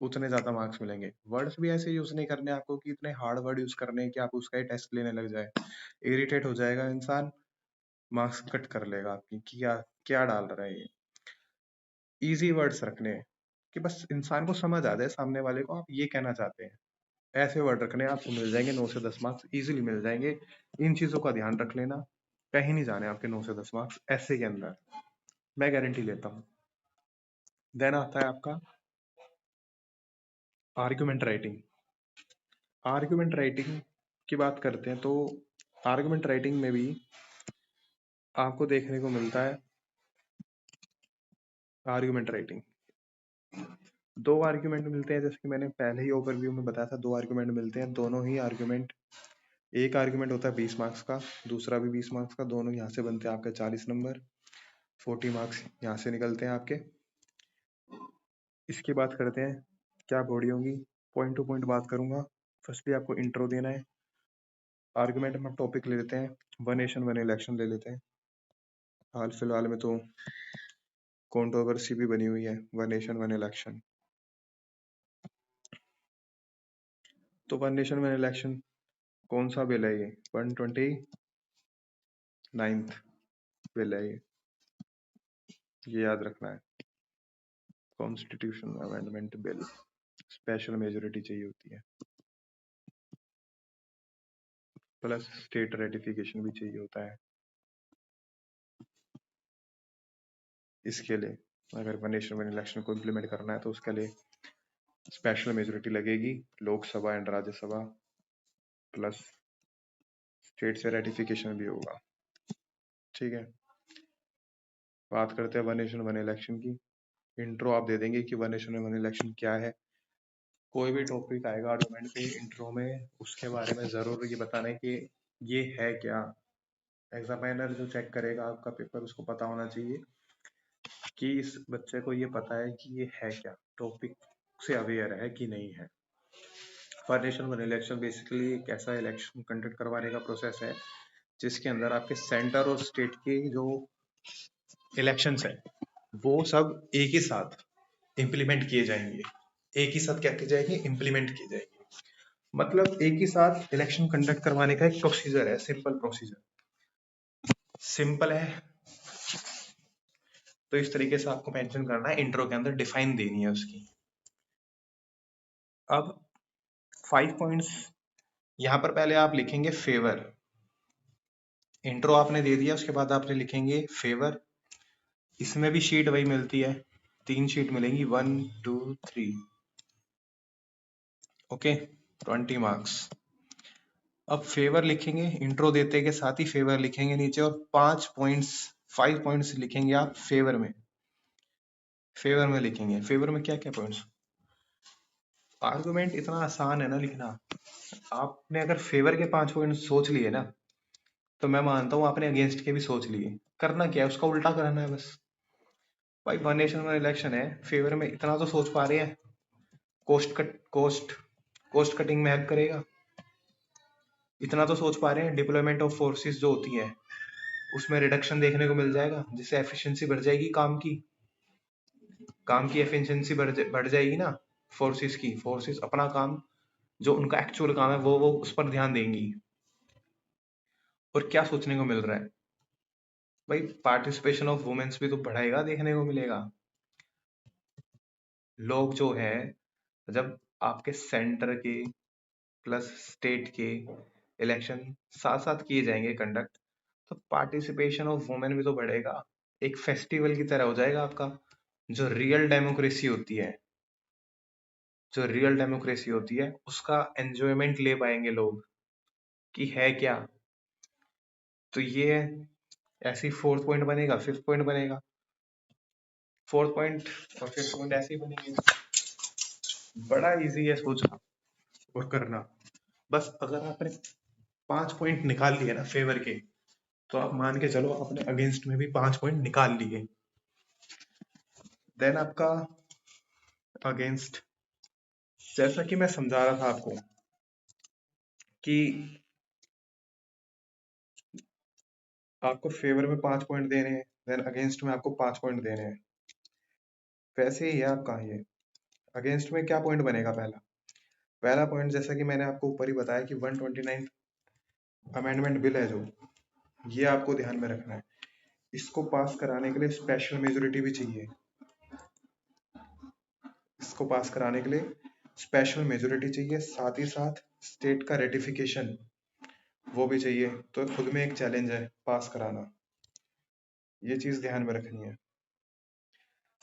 उतने ज्यादा मार्क्स मिलेंगे। वर्ड्स भी ऐसे यूज नहीं करने आपको कि इतने हार्ड वर्ड यूज करने हैं कि आप उसका ही टेस्ट लेने लग जाए, इरिटेट हो जाएगा इंसान, मार्क्स कट कर लेगा आपकी, क्या क्या डाल रहा है ये। इजी वर्ड्स रखने हैं कि बस इंसान को समझ आ जाए सामने वाले को आप ये कहना चाहते हैं, ऐसे वर्ड रखने हैं, आपको मिल जाएंगे 9 से 10 मार्क्स इजीली मिल जाएंगे। इन चीजों का ध्यान रख लेना, कहीं नहीं जाने आपके 9 से 10 मार्क्स ऐसे के अंदर, मैं गारंटी लेता हूँ। देन आता है आपका आर्गुमेंट राइटिंग। आर्गुमेंट राइटिंग की बात करते हैं तो आर्गुमेंट राइटिंग में भी आपको देखने को मिलता है, आर्गुमेंट राइटिंग दो आर्गुमेंट मिलते हैं, जैसे कि मैंने पहले ही ओवरव्यू में बताया था, दो आर्गुमेंट मिलते हैं। दोनों ही आर्गुमेंट, एक आर्गुमेंट होता है 20 मार्क्स का, दूसरा भी 20 मार्क्स का, दोनों यहाँ से बनते हैं आपके 40 नंबर, 40 मार्क्स यहाँ से निकलते हैं आपके। इसकी बात करते हैं क्या बॉडी होंगी, पॉइंट टू पॉइंट बात करूंगा। फर्स्टली आपको इंट्रो देना है। आर्गुमेंट में टॉपिक ले लेते हैं, वन नेशन वन इलेक्शन ले लेते हैं। हाल फिलहाल में तो कंट्रोवर्सी भी बनी हुई है वन नेशन वन इलेक्शन। तो वन नेशन वन इलेक्शन कौन सा बिल है ये, 129th बिल है ये याद रखना है। Constitution amendment bill, special majority चाहिए होती है, प्लस स्टेट रेटिफिकेशन भी चाहिए होता है। इसके लिए अगर वन नेशन वन इलेक्शन को इम्प्लीमेंट करना है तो उसके लिए स्पेशल मेजोरिटी लगेगी, Lok Sabha and Rajya Sabha plus state से रेटिफिकेशन भी होगा। ठीक है, बात करते हैं वन नेशन वन इलेक्शन की। इंट्रो आप दे देंगे कि वन नेशन वन इलेक्शन क्या है। कोई भी टॉपिक आएगा आर्गुमेंट पे इंट्रो में, उसके बारे में जरूर ये बताना है कि ये है क्या। एग्जामिनर जो चेक करेगा आपका पेपर, उसको पता होना चाहिए कि इस बच्चे को ये पता है कि ये है क्या, टॉपिक से अवेयर है कि नहीं है। One nation one election basically एक ऐसा इलेक्शन कंडक्ट करवाने का प्रोसेस है जिसके अंदर आपके सेंटर और स्टेट के जो इलेक्शंस है वो सब एक ही साथ इम्प्लीमेंट किए जाएंगे। एक ही साथ क्या की जाएगी, इम्प्लीमेंट की जाएगी। मतलब एक ही साथ इलेक्शन कंडक्ट करवाने का एक प्रोसीजर है, सिंपल प्रोसीजर। सिंपल है तो इस तरीके से आपको मेंशन करना है, इंट्रो के अंदर डिफाइन देनी है उसकी। अब 5 पॉइंट्स यहां पर पहले आप लिखेंगे फेवर। इंट्रो आपने दे दिया, उसके बाद आपने लिखेंगे फेवर। इसमें भी शीट वही मिलती है, 3 शीट मिलेंगी, 1 2 3। Okay, 20 marks. अब फेवर लिखेंगे, इंट्रो देते के साथ ही फेवर लिखेंगे नीचे, और 5 पॉइंट्स लिखेंगे आप फेवर में। फेवर में लिखेंगे, फेवर में क्या क्या पॉइंट्स। आर्गुमेंट इतना आसान है ना लिखना। आपने अगर फेवर के 5 पॉइंट सोच लिए ना, तो मैं मानता हूं आपने अगेंस्ट के भी सोच लिए। करना क्या है, उसका उल्टा करना है बस। भाई वन नेशन वन इलेक्शन है, फेवर में इतना तो सोच पा रहे हैं, कोस्ट कटिंग में हेल्प करेगा। इतना तो सोच पा रहे हैं, डिप्लॉयमेंट ऑफ फोर्सेस जो होती है उसमें रिडक्शन देखने को मिल जाएगा, जिससे एफिशिएंसी बढ़ जाएगी, काम की एफिशिएंसी बढ़ जाएगी ना। फोर्सेस अपना काम, जो उनका एक्चुअल काम है वो उस पर ध्यान देंगी। और क्या सोचने को मिल रहा है भाई, पार्टिसिपेशन ऑफ वुमेन्स भी तो बढ़ाएगा, देखने को मिलेगा। लोग जो है, जब आपके सेंटर के प्लस स्टेट के इलेक्शन साथ साथ किए जाएंगे कंडक्ट, तो पार्टिसिपेशन ऑफ वुमेन भी तो बढ़ेगा। एक फेस्टिवल की तरह हो जाएगा आपका। जो रियल डेमोक्रेसी होती है, उसका एंजॉयमेंट ले पाएंगे लोग कि है क्या। तो ये ऐसी फोर्थ पॉइंट बनेगा, फिफ्थ पॉइंट बनेगा। फोर्थ पॉइंट और फिफ्थ पॉइंट ऐसे ही बनेंगे। बड़ा इजी है सोचना और करना। बस अगर आपने 5 पॉइंट निकाल लिए ना फेवर के, तो आप मान के चलो अपने अगेंस्ट में भी 5 पॉइंट निकाल लिए। देन आपका अगेंस्ट, जैसा कि मैं समझा रहा था आपको कि आपको फेवर में 5 पॉइंट देने हैं, देन अगेंस्ट में आपको 5 पॉइंट देने हैं। वैसे ही है आपका ये। अगेंस्ट में क्या पॉइंट बनेगा, पहला पॉइंट जैसा कि मैंने आपको ऊपर ही बताया कि 129 अमेंडमेंट बिल है जो, ये आपको ध्यान में रखना है। इसको पास कराने के लिए स्पेशल मेजोरिटी भी चाहिए। इसको पास कराने के लिए स्पेशल मेजोरिटी चाहिए, साथ ही साथ स्टेट का रेटिफिकेशन वो भी चाहिए। तो खुद में एक चैलेंज है पास कराना, ये चीज ध्यान में रखनी है।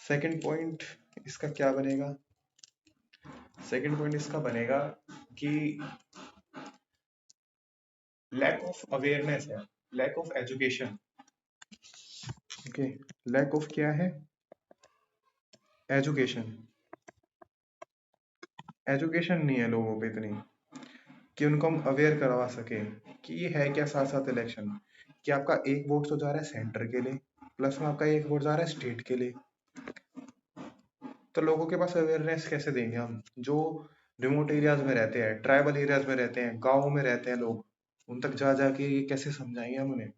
सेकंड पॉइंट इसका क्या बनेगा, सेकंड पॉइंट इसका बनेगा कि लैक ऑफ अवेयरनेस है, lack of education. Okay, lack of क्या है, एजुकेशन। एजुकेशन नहीं है लोगों पे इतनी कि उनको हम अवेयर करवा सके कि ये है क्या। साथ साथ इलेक्शन कि आपका एक वोट तो जा रहा है सेंटर के लिए, प्लस में आपका एक वोट जा रहा है स्टेट के लिए। तो लोगों के पास अवेयरनेस कैसे देंगे हम, जो रिमोट एरियाज में रहते हैं, ट्राइबल एरियाज में रहते हैं, गाँव में रहते हैं लोग, उन तक जा जाके ये कैसे समझाएंगे हम उन्हें।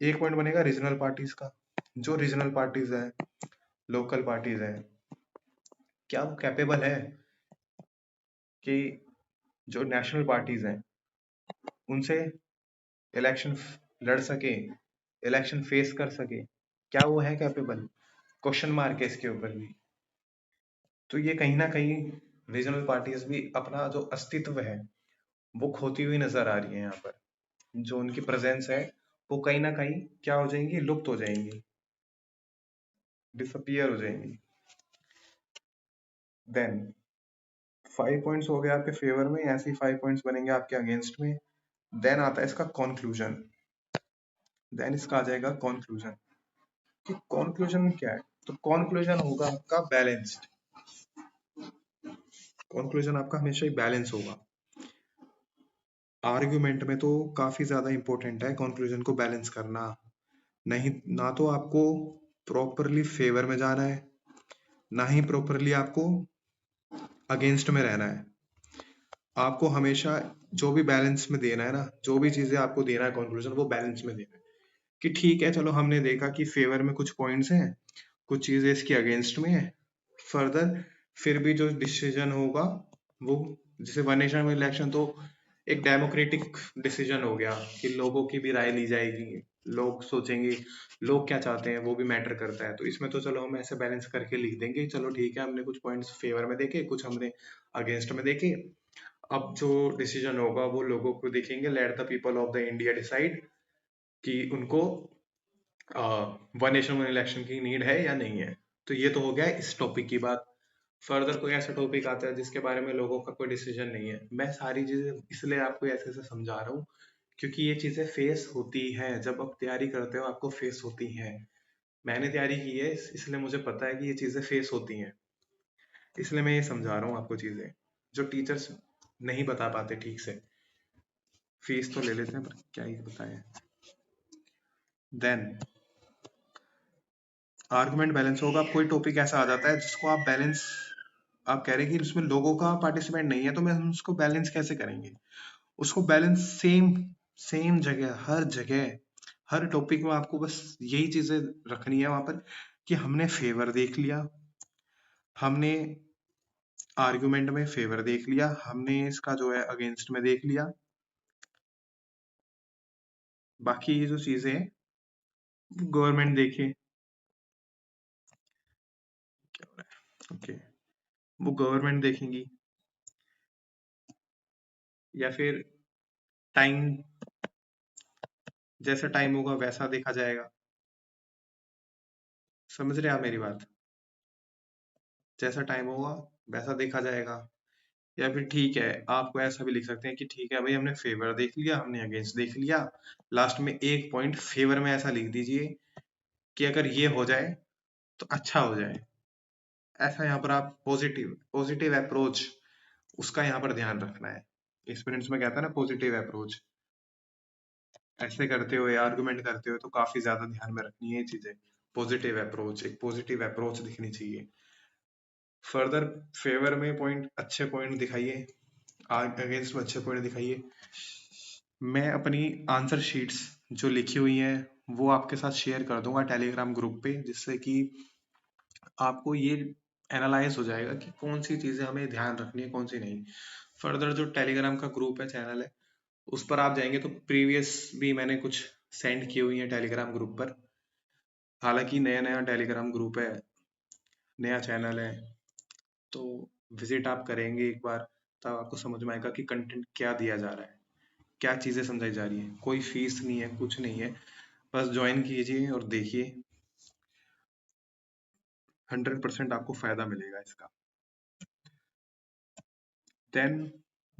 एक पॉइंट बनेगा रीजनल पार्टीज का। जो रीजनल पार्टीज है, लोकल पार्टीज है, क्या वो कैपेबल है कि जो नेशनल पार्टीज हैं उनसे इलेक्शन लड़ सके, इलेक्शन फेस कर सके, क्या वो है कैपेबल। क्वेश्चन मार्क है इसके ऊपर भी। तो ये कहीं ना कहीं रीजनल पार्टीज भी अपना जो अस्तित्व है वो खोती हुई नजर आ रही है यहाँ पर। जो उनकी प्रेजेंस है वो कहीं ना कहीं क्या हो जाएंगी, लुप्त हो जाएंगी, डिसअपियर हो जाएंगी। देन 5 पॉइंट्स हो गए आपके फेवर में, ऐसे ही 5 पॉइंट्स बनेंगे आपके अगेंस्ट में। देन आता है इसका कॉन्क्लूजन। देन इसका आ जाएगा कॉन्क्लूजन, कि कॉन्क्लूजन क्या है। तो कॉन्क्लूजन होगा आपका बैलेंस्ड। कॉन्क्लूजन आपका हमेशा ही बैलेंस होगा। आर्ग्यूमेंट में तो काफी ज्यादा इंपॉर्टेंट है कॉन्क्लूजन को बैलेंस करना। नहीं, ना तो आपको प्रॉपरली फेवर में जाना है, ना ही प्रॉपरली आपको अगेंस्ट में रहना है। आपको हमेशा जो भी बैलेंस में देना है ना, जो भी चीजें आपको देना है कंक्लूजन, वो बैलेंस में देना है। कि ठीक है, चलो हमने देखा कि फेवर में कुछ पॉइंट्स हैं, कुछ चीजें इसके अगेंस्ट में है। फर्दर फिर भी जो डिसीजन होगा वो, जैसे वन नेशन वन इलेक्शन तो एक डेमोक्रेटिक डिसीजन हो गया कि लोगों की भी राय ली जाएगी, लोग सोचेंगे, लोग क्या चाहते हैं वो भी मैटर करता है। तो इसमें तो चलो हम ऐसे बैलेंस करके लिख देंगे, चलो ठीक है, हमने कुछ पॉइंट्स फेवर में देखे, कुछ हमने अगेंस्ट में देखे। अब जो डिसीजन होगा वो लोगों को देखेंगे, let the people of the India decide कि उनको वन नेशन वन इलेक्शन की नीड है या नहीं है। तो ये तो हो गया इस टॉपिक की बात। फर्दर कोई ऐसा टॉपिक आता है जिसके बारे में लोगों का कोई डिसीजन नहीं है। मैं सारी चीजें इसलिए आपको ऐसे ऐसे समझा रहा हूँ क्योंकि ये चीजें फेस होती हैं, जब आप तैयारी करते हो आपको फेस होती हैं। मैंने तैयारी की है इसलिए मुझे पता है कि ये चीजें फेस होती हैं। इसलिए मैं ये समझा रहा हूँ आपको चीजें जो टीचर्स नहीं बता पाते ठीक से। फीस तो ले लेते हैं पर क्या ही बताएं। देन आर्गुमेंट बैलेंस होगा। कोई टॉपिक ऐसा आ जाता है जिसको आप बैलेंस, आप कह रहे हैं कि उसमें लोगों का पार्टिसिपेट नहीं है, तो मैं हम उसको बैलेंस कैसे करेंगे। उसको बैलेंस सेम सेम जगह हर टॉपिक में आपको बस यही चीजें रखनी है वहां पर, कि हमने फेवर देख लिया, हमने आर्गुमेंट में फेवर देख लिया, हमने इसका जो है अगेंस्ट में देख लिया। बाकी ये जो चीजें हैं गवर्नमेंट देखे, ओके, वो गवर्नमेंट देखेंगी, या फिर टाइम, जैसा टाइम होगा वैसा देखा जाएगा। समझ रहे हैं आप मेरी बात। जैसा टाइम होगा वैसा देखा जाएगा। या फिर ठीक है, आपको ऐसा भी लिख सकते हैं कि ठीक है भाई, हमने फेवर देख लिया, हमने अगेंस्ट देख लिया, लास्ट में एक पॉइंट फेवर में ऐसा लिख दीजिए कि अगर ये हो जाए तो अच्छा हो जाए। ऐसा यहाँ पर आप पॉजिटिव पॉजिटिव अप्रोच, उसका यहाँ पर ध्यान रखना है। स्टूडेंट्स में कहता है ना पॉजिटिव अप्रोच, ऐसे करते हुए आर्गुमेंट करते हुए तो काफी ज्यादा ध्यान में रखनी है ये चीजें। पॉजिटिव अप्रोच, एक पॉजिटिव अप्रोच दिखनी चाहिए। फर्दर फेवर में पॉइंट, अच्छे पॉइंट दिखाइए, अगेंस्ट में अच्छे पॉइंट दिखाइए। मैं अपनी आंसर शीट्स जो लिखी हुई हैं वो आपके साथ शेयर कर दूंगा टेलीग्राम ग्रुप पे, जिससे कि आपको ये एनालाइज हो जाएगा कि कौन सी चीजें हमें ध्यान रखनी है, कौन सी नहीं। फर्दर जो टेलीग्राम का ग्रुप है, चैनल है, उस पर आप जाएंगे तो प्रीवियस भी मैंने कुछ सेंड की हुई है टेलीग्राम ग्रुप पर। हालांकि नया नया टेलीग्राम ग्रुप है, नया चैनल है, तो विजिट आप करेंगे एक बार तब आपको समझ में आएगा कि कंटेंट क्या दिया जा रहा है, क्या चीजें समझाई जा रही है। कोई फीस नहीं है, कुछ नहीं है, बस ज्वाइन कीजिए और देखिए, 100% आपको फायदा मिलेगा इसका। देन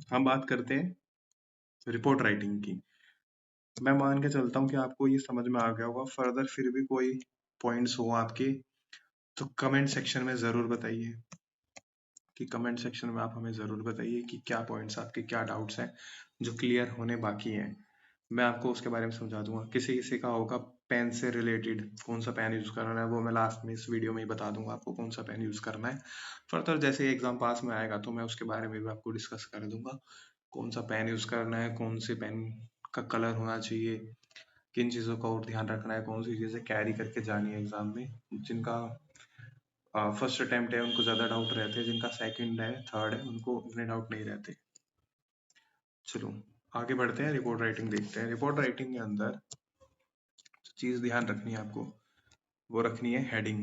हम बात करते हैं रिपोर्ट राइटिंग की। मैं मान के चलता हूँ कि आपको ये समझ में आ गया होगा। फर्दर फिर भी कोई पॉइंट्स हो आपके तो कमेंट सेक्शन में जरूर बताइए, कि कमेंट सेक्शन में आप हमें जरूर बताइए कि क्या पॉइंट्स आपके, क्या डाउट्स हैं जो क्लियर होने बाकी हैं। मैं आपको उसके बारे में समझा दूंगा। किसी किसी का होगा पेन से रिलेटेड, कौन सा पेन यूज करना है, वो मैं लास्ट में इस वीडियो में ही बता दूंगा आपको कौन सा पेन यूज करना है। फर्दर जैसे एग्जाम पास में आएगा तो मैं उसके बारे में भी आपको डिस्कस कर दूंगा, कौन सा पेन यूज करना है, कौन से पेन का कलर होना चाहिए, किन चीज़ों का और ध्यान रखना है, कौन सी चीज़ें कैरी करके जानी है एग्जाम में। जिनका फर्स्ट अटेम्प्ट है उनको ज़्यादा डाउट रहते हैं, जिनका सेकंड है, थर्ड है, उनको उतने डाउट नहीं रहते। चलो आगे बढ़ते हैं, रिपोर्ट राइटिंग देखते हैं। रिपोर्ट राइटिंग के अंदर चीज़ ध्यान रखनी है आपको, वो रखनी है हेडिंग।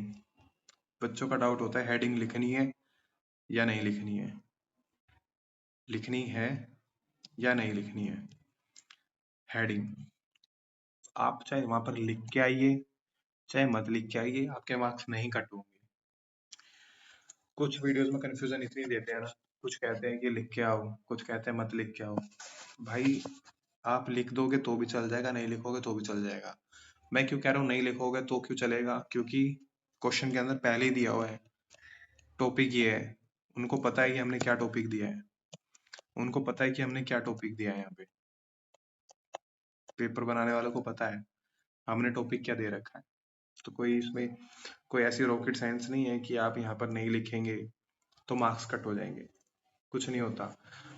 बच्चों का डाउट होता है हेडिंग लिखनी है या नहीं लिखनी है, लिखनी है या नहीं लिखनी है। हेडिंग आप चाहे वहां पर लिख के आइए, चाहे मत लिख के आइए, आपके मार्क्स नहीं कट होंगे। कुछ वीडियोस में कंफ्यूजन इतनी देते हैं ना कुछ कहते हैं कि लिख के आओ, कुछ कहते हैं मत लिख के आओ। भाई आप लिख दोगे तो भी चल जाएगा, नहीं लिखोगे तो भी चल जाएगा। मैं क्यों कह रहा हूँ नहीं लिखोगे तो क्यों चलेगा, क्योंकि क्वेश्चन के अंदर पहले ही दिया हुआ है, टॉपिक ये है। उनको पता है कि हमने क्या टॉपिक दिया है, उनको पता है कि हमने क्या टॉपिक दिया है। यहाँ पे पेपर बनाने वालों को पता है हमने टॉपिक क्या दे रखा है। तो कोई इसमें कोई ऐसी रॉकेट साइंस नहीं है कि आप यहाँ पर नहीं लिखेंगे तो मार्क्स कट हो जाएंगे। कुछ नहीं होता,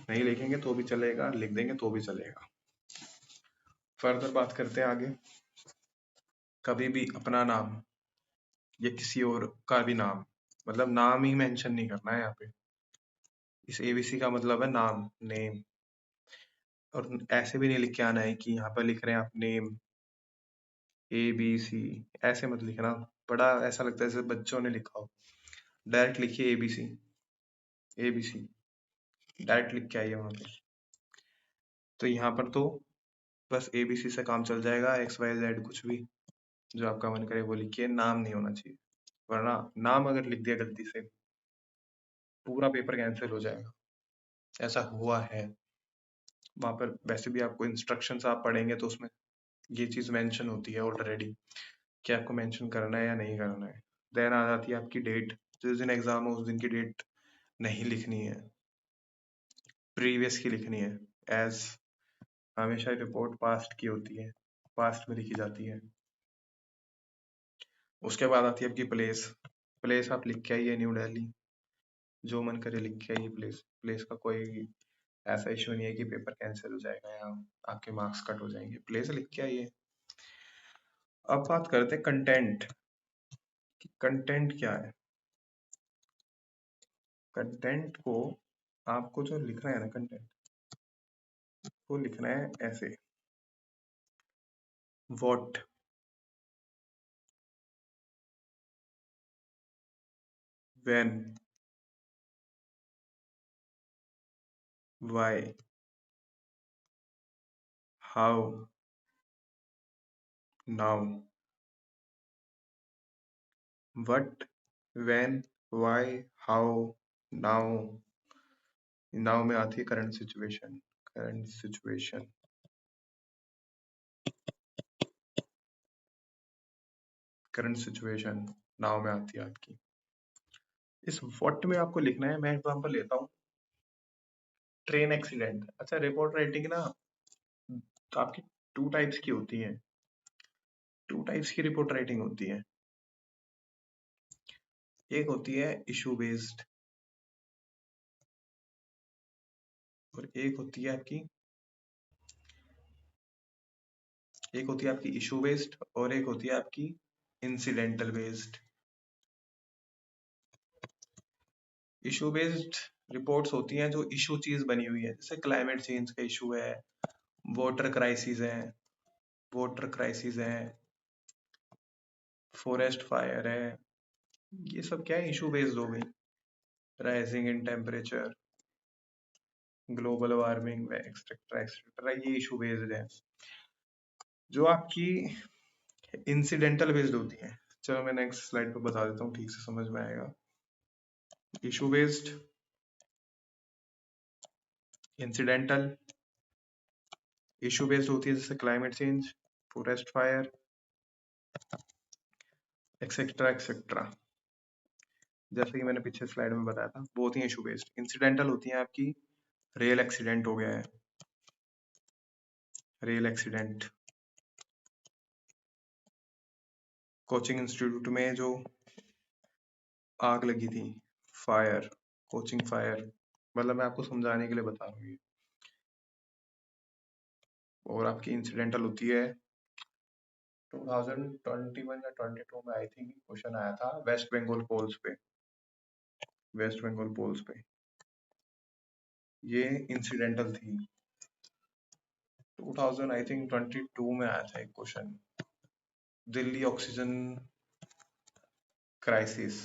नहीं लिखेंगे तो भी चलेगा, लिख देंगे तो भी चलेगा। फर्दर बात करते हैं आगे। कभी भी अपना नाम या किसी और का भी नाम, मतलब नाम ही मेंशन नहीं करना है यहाँ पे। इस एबीसी का मतलब है नाम, नेम। और ऐसे भी नहीं लिख के आना है कि यहाँ पर लिख रहे हैं आप नेम ए बी सी, ऐसे मत लिखना। बड़ा ऐसा लगता है जैसे बच्चों ने लिखा हो। डायरेक्ट लिखिए एबीसी, एबीसी डायरेक्ट लिख के आइए वहां पे। तो यहाँ पर तो बस एबीसी से काम चल जाएगा। एक्स वाई जेड कुछ भी जो आपका मन करे वो लिखिए, नाम नहीं होना चाहिए। वरना नाम अगर लिख दिया गलती से, पूरा पेपर कैंसिल हो जाएगा। ऐसा हुआ है वहां पर। वैसे भी आपको इंस्ट्रक्शंस आप पढ़ेंगे तो उसमें ये चीज मेंशन होती है ऑलरेडी कि आपको मेंशन करना है या नहीं करना है। देन आ जाती है आपकी डेट, जिस दिन एग्जाम हो उस दिन की डेट नहीं लिखनी है, प्रीवियस की लिखनी है। एज हमेशा रिपोर्ट पास्ट की होती है, पास्ट में लिखी जाती है। उसके बाद आती है आपकी प्लेस। प्लेस आप लिख के आइए न्यू दिल्ली, जो मन करे लिख के आइए प्लेस। प्लेस का कोई ऐसा इशू नहीं है कि पेपर कैंसिल हो जाएगा या आपके मार्क्स कट हो जाएंगे। प्लेस लिख के आइए। अब बात करते हैं कंटेंट। कंटेंट क्या है? कंटेंट को आपको जो लिखना है ना, कंटेंट को लिखना है ऐसे: what, when, why, how, now. What, when, why, how, now. Now में आती है current situation. Current situation, current situation now में आती है आपकी। इस व्हाट में आपको लिखना है, मैं एग्जांपल लेता हूँ, ट्रेन एक्सीडेंट। अच्छा, रिपोर्ट राइटिंग ना तो आपकी टू टाइप्स की होती है। टू टाइप्स की रिपोर्ट राइटिंग होती है। एक होती है इशू बेस्ड और एक होती है आपकी इशू बेस्ड और एक होती है आपकी incidental based. Issue based reports होती हैं जो इशू चीज बनी हुई है, जैसे क्लाइमेट चेंज का इशू है, वाटर क्राइसिस है, वाटर क्राइसिस है, फॉरेस्ट फायर है। ये सब क्या है? इशू बेस्ड हो गई। Rising in temperature, global warming, etcetera etcetera, ये इशू बेस्ड है। जो आपकी इंसिडेंटल बेस्ड होती है, चलो मैं नेक्स्ट स्लाइड पे बता देता हूँ, ठीक से समझ में आएगा। Issue based, incidental. Issue based होती है जैसे climate change, forest fire, etcetera etcetera, जैसे कि मैंने पिछले स्लाइड में बताया था, वो होती है इशू बेस्ड। इंसिडेंटल होती है आपकी रेल एक्सीडेंट हो गया है, रेल एक्सीडेंट। कोचिंग इंस्टीट्यूट में जो आग लगी थी, फायर, कोचिंग फायर, मतलब मैं आपको समझाने के लिए बता रहा हूँ ये। और आपकी इंसिडेंटल होती है 2021 या 22 में आई थिंक क्वेश्चन आया था वेस्ट बंगाल पोल्स पे, वेस्ट बंगाल पोल्स पे, ये इंसिडेंटल थी। 2000 आई थिंक 22 में आया था एक question, Delhi oxygen crisis,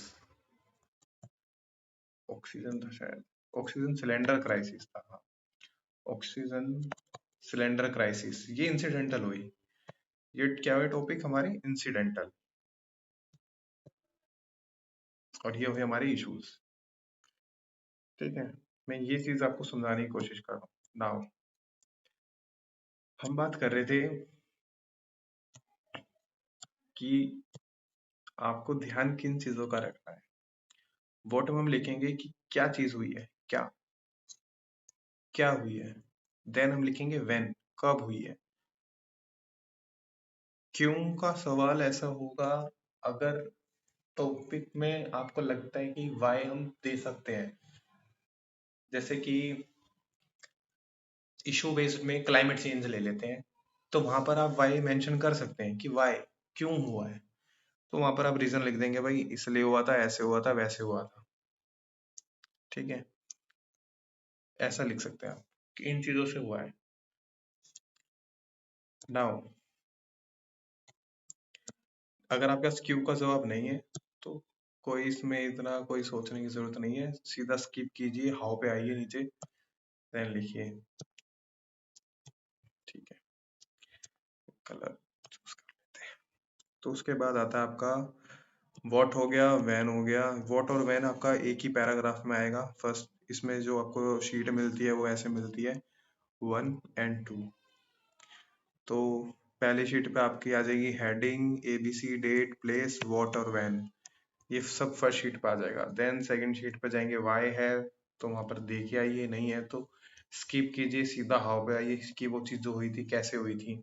oxygen था शायद, ऑक्सीजन सिलेंडर क्राइसिस था, हाँ, ऑक्सीजन सिलेंडर क्राइसिस। ये इंसिडेंटल हुई। ये क्या हुई टॉपिक हमारी? इंसिडेंटल। और ये हुई हमारी इश्यूज। ठीक है, मैं ये चीज आपको समझाने की कोशिश कर रहा हूँ। नाउ हम बात कर रहे थे कि आपको ध्यान किन चीजों का रखना है। बॉटम हम लिखेंगे कि क्या चीज हुई है, क्या क्या हुई है। देन हम लिखेंगे व्हेन, कब हुई है। क्यों का सवाल ऐसा होगा अगर टॉपिक में आपको लगता है कि वाई हम दे सकते हैं। जैसे कि इशू बेस्ड में क्लाइमेट चेंज ले लेते हैं, तो वहां पर आप वाई मेंशन कर सकते हैं कि वाई क्यों हुआ है। तो वहां पर आप रीजन लिख देंगे, भाई इसलिए हुआ था, ऐसे हुआ था, वैसे हुआ था। ठीक है, ऐसा लिख सकते हैं आप कि इन चीजों से हुआ है। नाउ अगर आपके पास क्यू का जवाब नहीं है तो कोई इसमें इतना कोई सोचने की जरूरत नहीं है, सीधा स्किप कीजिए, हाउ पे आइए नीचे, देन लिखिए। ठीक है, कलर चूज कर लेते हैं। तो उसके बाद आता है आपका वॉट हो गया, वैन हो गया। वॉट और वैन आपका एक ही पैराग्राफ में आएगा। फर्स्ट इसमें जो आपको शीट मिलती है वो ऐसे मिलती है 1 और 2। तो पहली शीट पे आपकी आ जाएगी heading, ABC, date, place, what और वैन। ये सब फर्स्ट शीट पे आ जाएगा। देन सेकंड शीट पे जाएंगे, वाई है तो वहां पर देखिए आइए, नहीं है तो स्किप कीजिए, सीधा हाउ पे आइए कि वो चीज जो हुई थी कैसे हुई थी।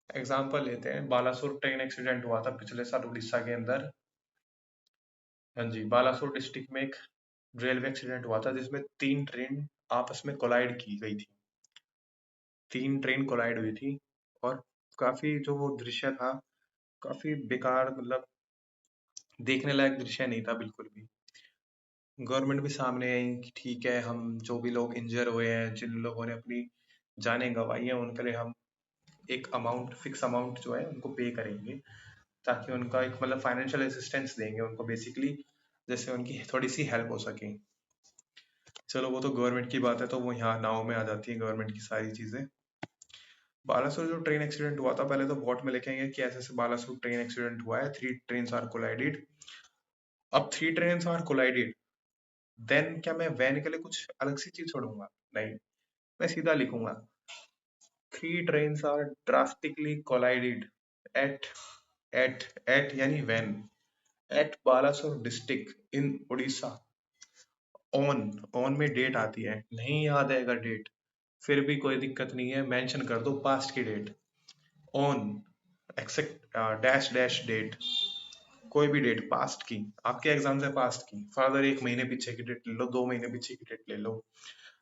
एग्जाम्पल लेते हैं, बालासुर ट्रेन एक्सीडेंट हुआ था पिछले साल उड़ीसा के अंदर। हाँ जी, बालासुर डिस्ट्रिक्ट में एक रेलवे एक्सीडेंट हुआ था जिसमें 3 ट्रेन आपस में कोलाइड की गई थी। 3 ट्रेन कोलाइड हुई थी और काफी जो वो दृश्य था, काफी बेकार, मतलब देखने लायक दृश्य नहीं था बिल्कुल भी। गवर्नमेंट भी सामने आई कि ठीक है, हम जो भी लोग इंजर हुए हैं, जिन लोगों ने अपनी जानें गंवाई हैं, उनके लिए हम एक अमाउंट, फिक्स अमाउंट जो है उनको पे करेंगे, ताकि उनका एक मतलब फाइनेंशियल असिस्टेंस देंगे उनको बेसिकली, जैसे उनकी थोड़ी सी हेल्प हो सके। चलो वो तो गवर्नमेंट की बात है, तो वो यहाँ नाव में आ जाती है गवर्नमेंट की सारी चीजें। बालासुर जो ट्रेन एक्सीडेंट हुआ था, पहले तो वॉट में लिखेंगे कि ऐसे ऐसे बालासुर ट्रेन एक्सीडेंट हुआ है, 3 ट्रेन आर कोलाइडेड। अब 3 ट्रेन आर कोलाइडेड, देन क्या मैं वैन के लिए कुछ अलग सी चीज छोड़ूंगा? नहीं, मैं सीधा लिखूंगा 3 train are drastically collided at at यानी वैन, at Balasore district in Orissa on. On में डेट आती है, नहीं याद आएगा डेट, फिर भी कोई दिक्कत नहीं है, मेंशन कर दो पास्ट की date. On except dash dash date, कोई भी डेट पास्ट की, आपके एग्जाम से पास्ट की, फर्दर 1 महीने पीछे की डेट ले लो, 2 महीने पीछे की डेट ले लो।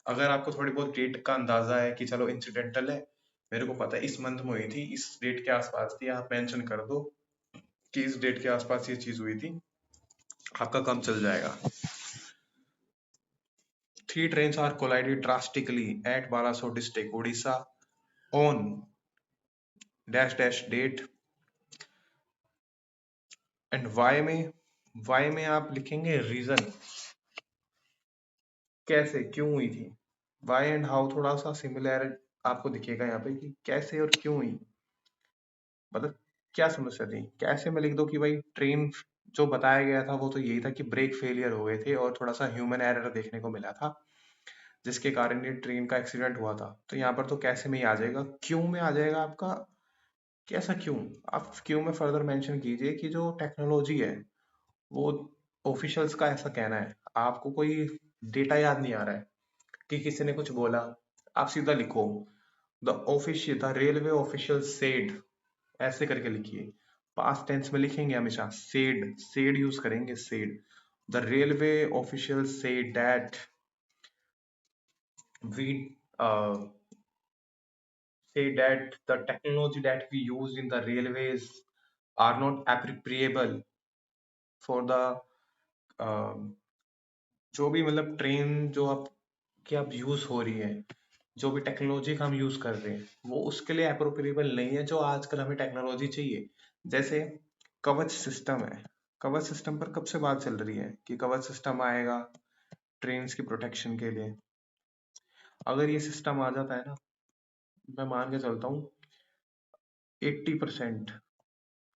अगर आपको थोड़ी बहुत डेट का अंदाजा है कि चलो इंसिडेंटल है, मेरे को पता है इस मंथ में हुई थी, इस डेट के आसपास थी, आप मेंशन कर दो कि इस डेट के आसपास ये चीज हुई थी, आपका काम चल जाएगा। 3 train are collided drastically at Balasore district Orissa on dash dash date. And why में आप लिखेंगे रीजन, कैसे क्यों हुई थी। वाई एंड हाउ थोड़ा सा सिमिलर आपको दिखेगा यहाँ पे कि कैसे और क्यों हुई, मतलब क्या समस्या थी। कैसे में लिख दो कि भाई ट्रेन जो बताया गया था वो तो यही था कि ब्रेक फेलियर हो गए थे और थोड़ा सा ह्यूमन एरर देखने को मिला था, जिसके कारण ये ट्रेन का एक्सीडेंट हुआ था। तो यहाँ पर तो कैसे में ही आ जाएगा। क्यों में आ जाएगा आपका कैसा क्यों। आप क्यों में फर्दर मेंशन कीजिए कि जो टेक्नोलॉजी है वो, ऑफिशियल्स का ऐसा कहना है, आपको कोई डेटा याद नहीं आ रहा है कि किसी ने कुछ बोला, आप सीधा लिखो द रेलवे ऑफिशियल सेड, ऐसे करके लिखिए। पास्ट टेंस में लिखेंगे हमेशा सेड, सेड यूज करेंगे, said. The railway official said that we say that the technology that we use in the railways are not appropriable for the जो भी मतलब ट्रेन जो आप की अब यूज हो रही है, जो भी टेक्नोलॉजी का हम यूज कर रहे हैं वो उसके लिए अप्रोप्रिएबल नहीं है जो आजकल हमें टेक्नोलॉजी चाहिए। जैसे कवच सिस्टम है, कवच सिस्टम पर कब से बात चल रही है कि कवच सिस्टम आएगा ट्रेन की प्रोटेक्शन के लिए। अगर ये सिस्टम आ जाता है ना, मैं मान के चलता हूँ 80%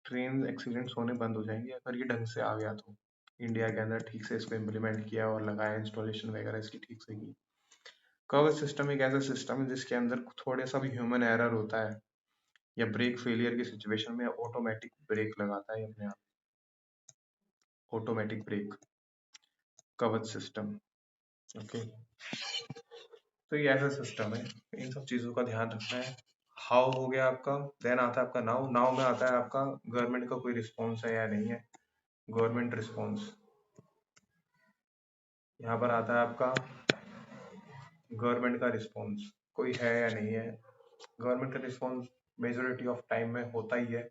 ट्रेन एक्सीडेंट्स होने बंद हो जाएंगे, अगर ये ढंग से आ गया तो। इंडिया के अंदर ठीक से इसको इम्प्लीमेंट किया और लगाया, इंस्टॉलेशन वगैरह इसकी ठीक से की। कर्व सिस्टम एक ऐसा सिस्टम है जिसके अंदर थोड़ा सा भी ह्यूमन एरर होता है या ब्रेक फेलियर की सिचुएशन में ऑटोमेटिक ब्रेक लगाता है अपने आप, ऑटोमेटिक ब्रेक, कवच सिस्टम। ओके, तो ये ऐसा सिस्टम है, इन सब चीजों का ध्यान रखना है। हाउ हो गया आपका, देन आता है आपका नाउ। नाउ में आता है आपका गवर्नमेंट का कोई रिस्पॉन्स है या नहीं है, गवर्नमेंट रिस्पॉन्स। यहाँ पर आता है आपका गवर्नमेंट का रिस्पॉन्स कोई है या नहीं है। गवर्नमेंट का रिस्पॉन्स मेजोरिटी ऑफ टाइम में होता ही है।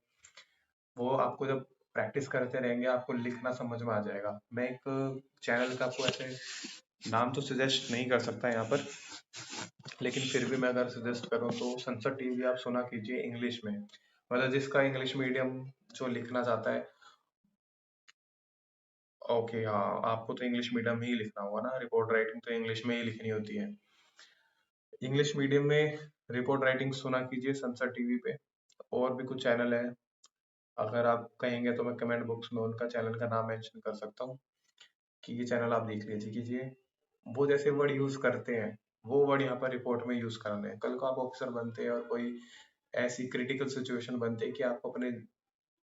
वो आपको जब प्रैक्टिस करते रहेंगे आपको लिखना समझ में आ जाएगा। मैं एक चैनल का आपको ऐसे नाम तो सजेस्ट नहीं कर सकता यहाँ पर, लेकिन फिर भी मैं अगर सजेस्ट करूँ तो संसद टीवी आप सुना कीजिए इंग्लिश में। मतलब जिसका इंग्लिश मीडियम जो लिखना चाहता है, ओके हाँ, आपको तो इंग्लिश मीडियम ही लिखना होगा ना, रिपोर्ट राइटिंग तो इंग्लिश में ही लिखनी होती है। इंग्लिश मीडियम में रिपोर्ट राइटिंग सुना कीजिए संसद टीवी पे। और भी कुछ चैनल है, अगर आप कहेंगे तो मैं कमेंट बॉक्स में उनका चैनल का नाम मेंशन कर सकता हूँ कि ये चैनल आप देख लीजिए कीजिए। वो जैसे वर्ड यूज करते हैं वो वर्ड यहाँ पर रिपोर्ट में यूज करने हैं। कल को आप ऑफिसर बनते हैं और कोई ऐसी क्रिटिकल सिचुएशन बनती है कि आपको अपने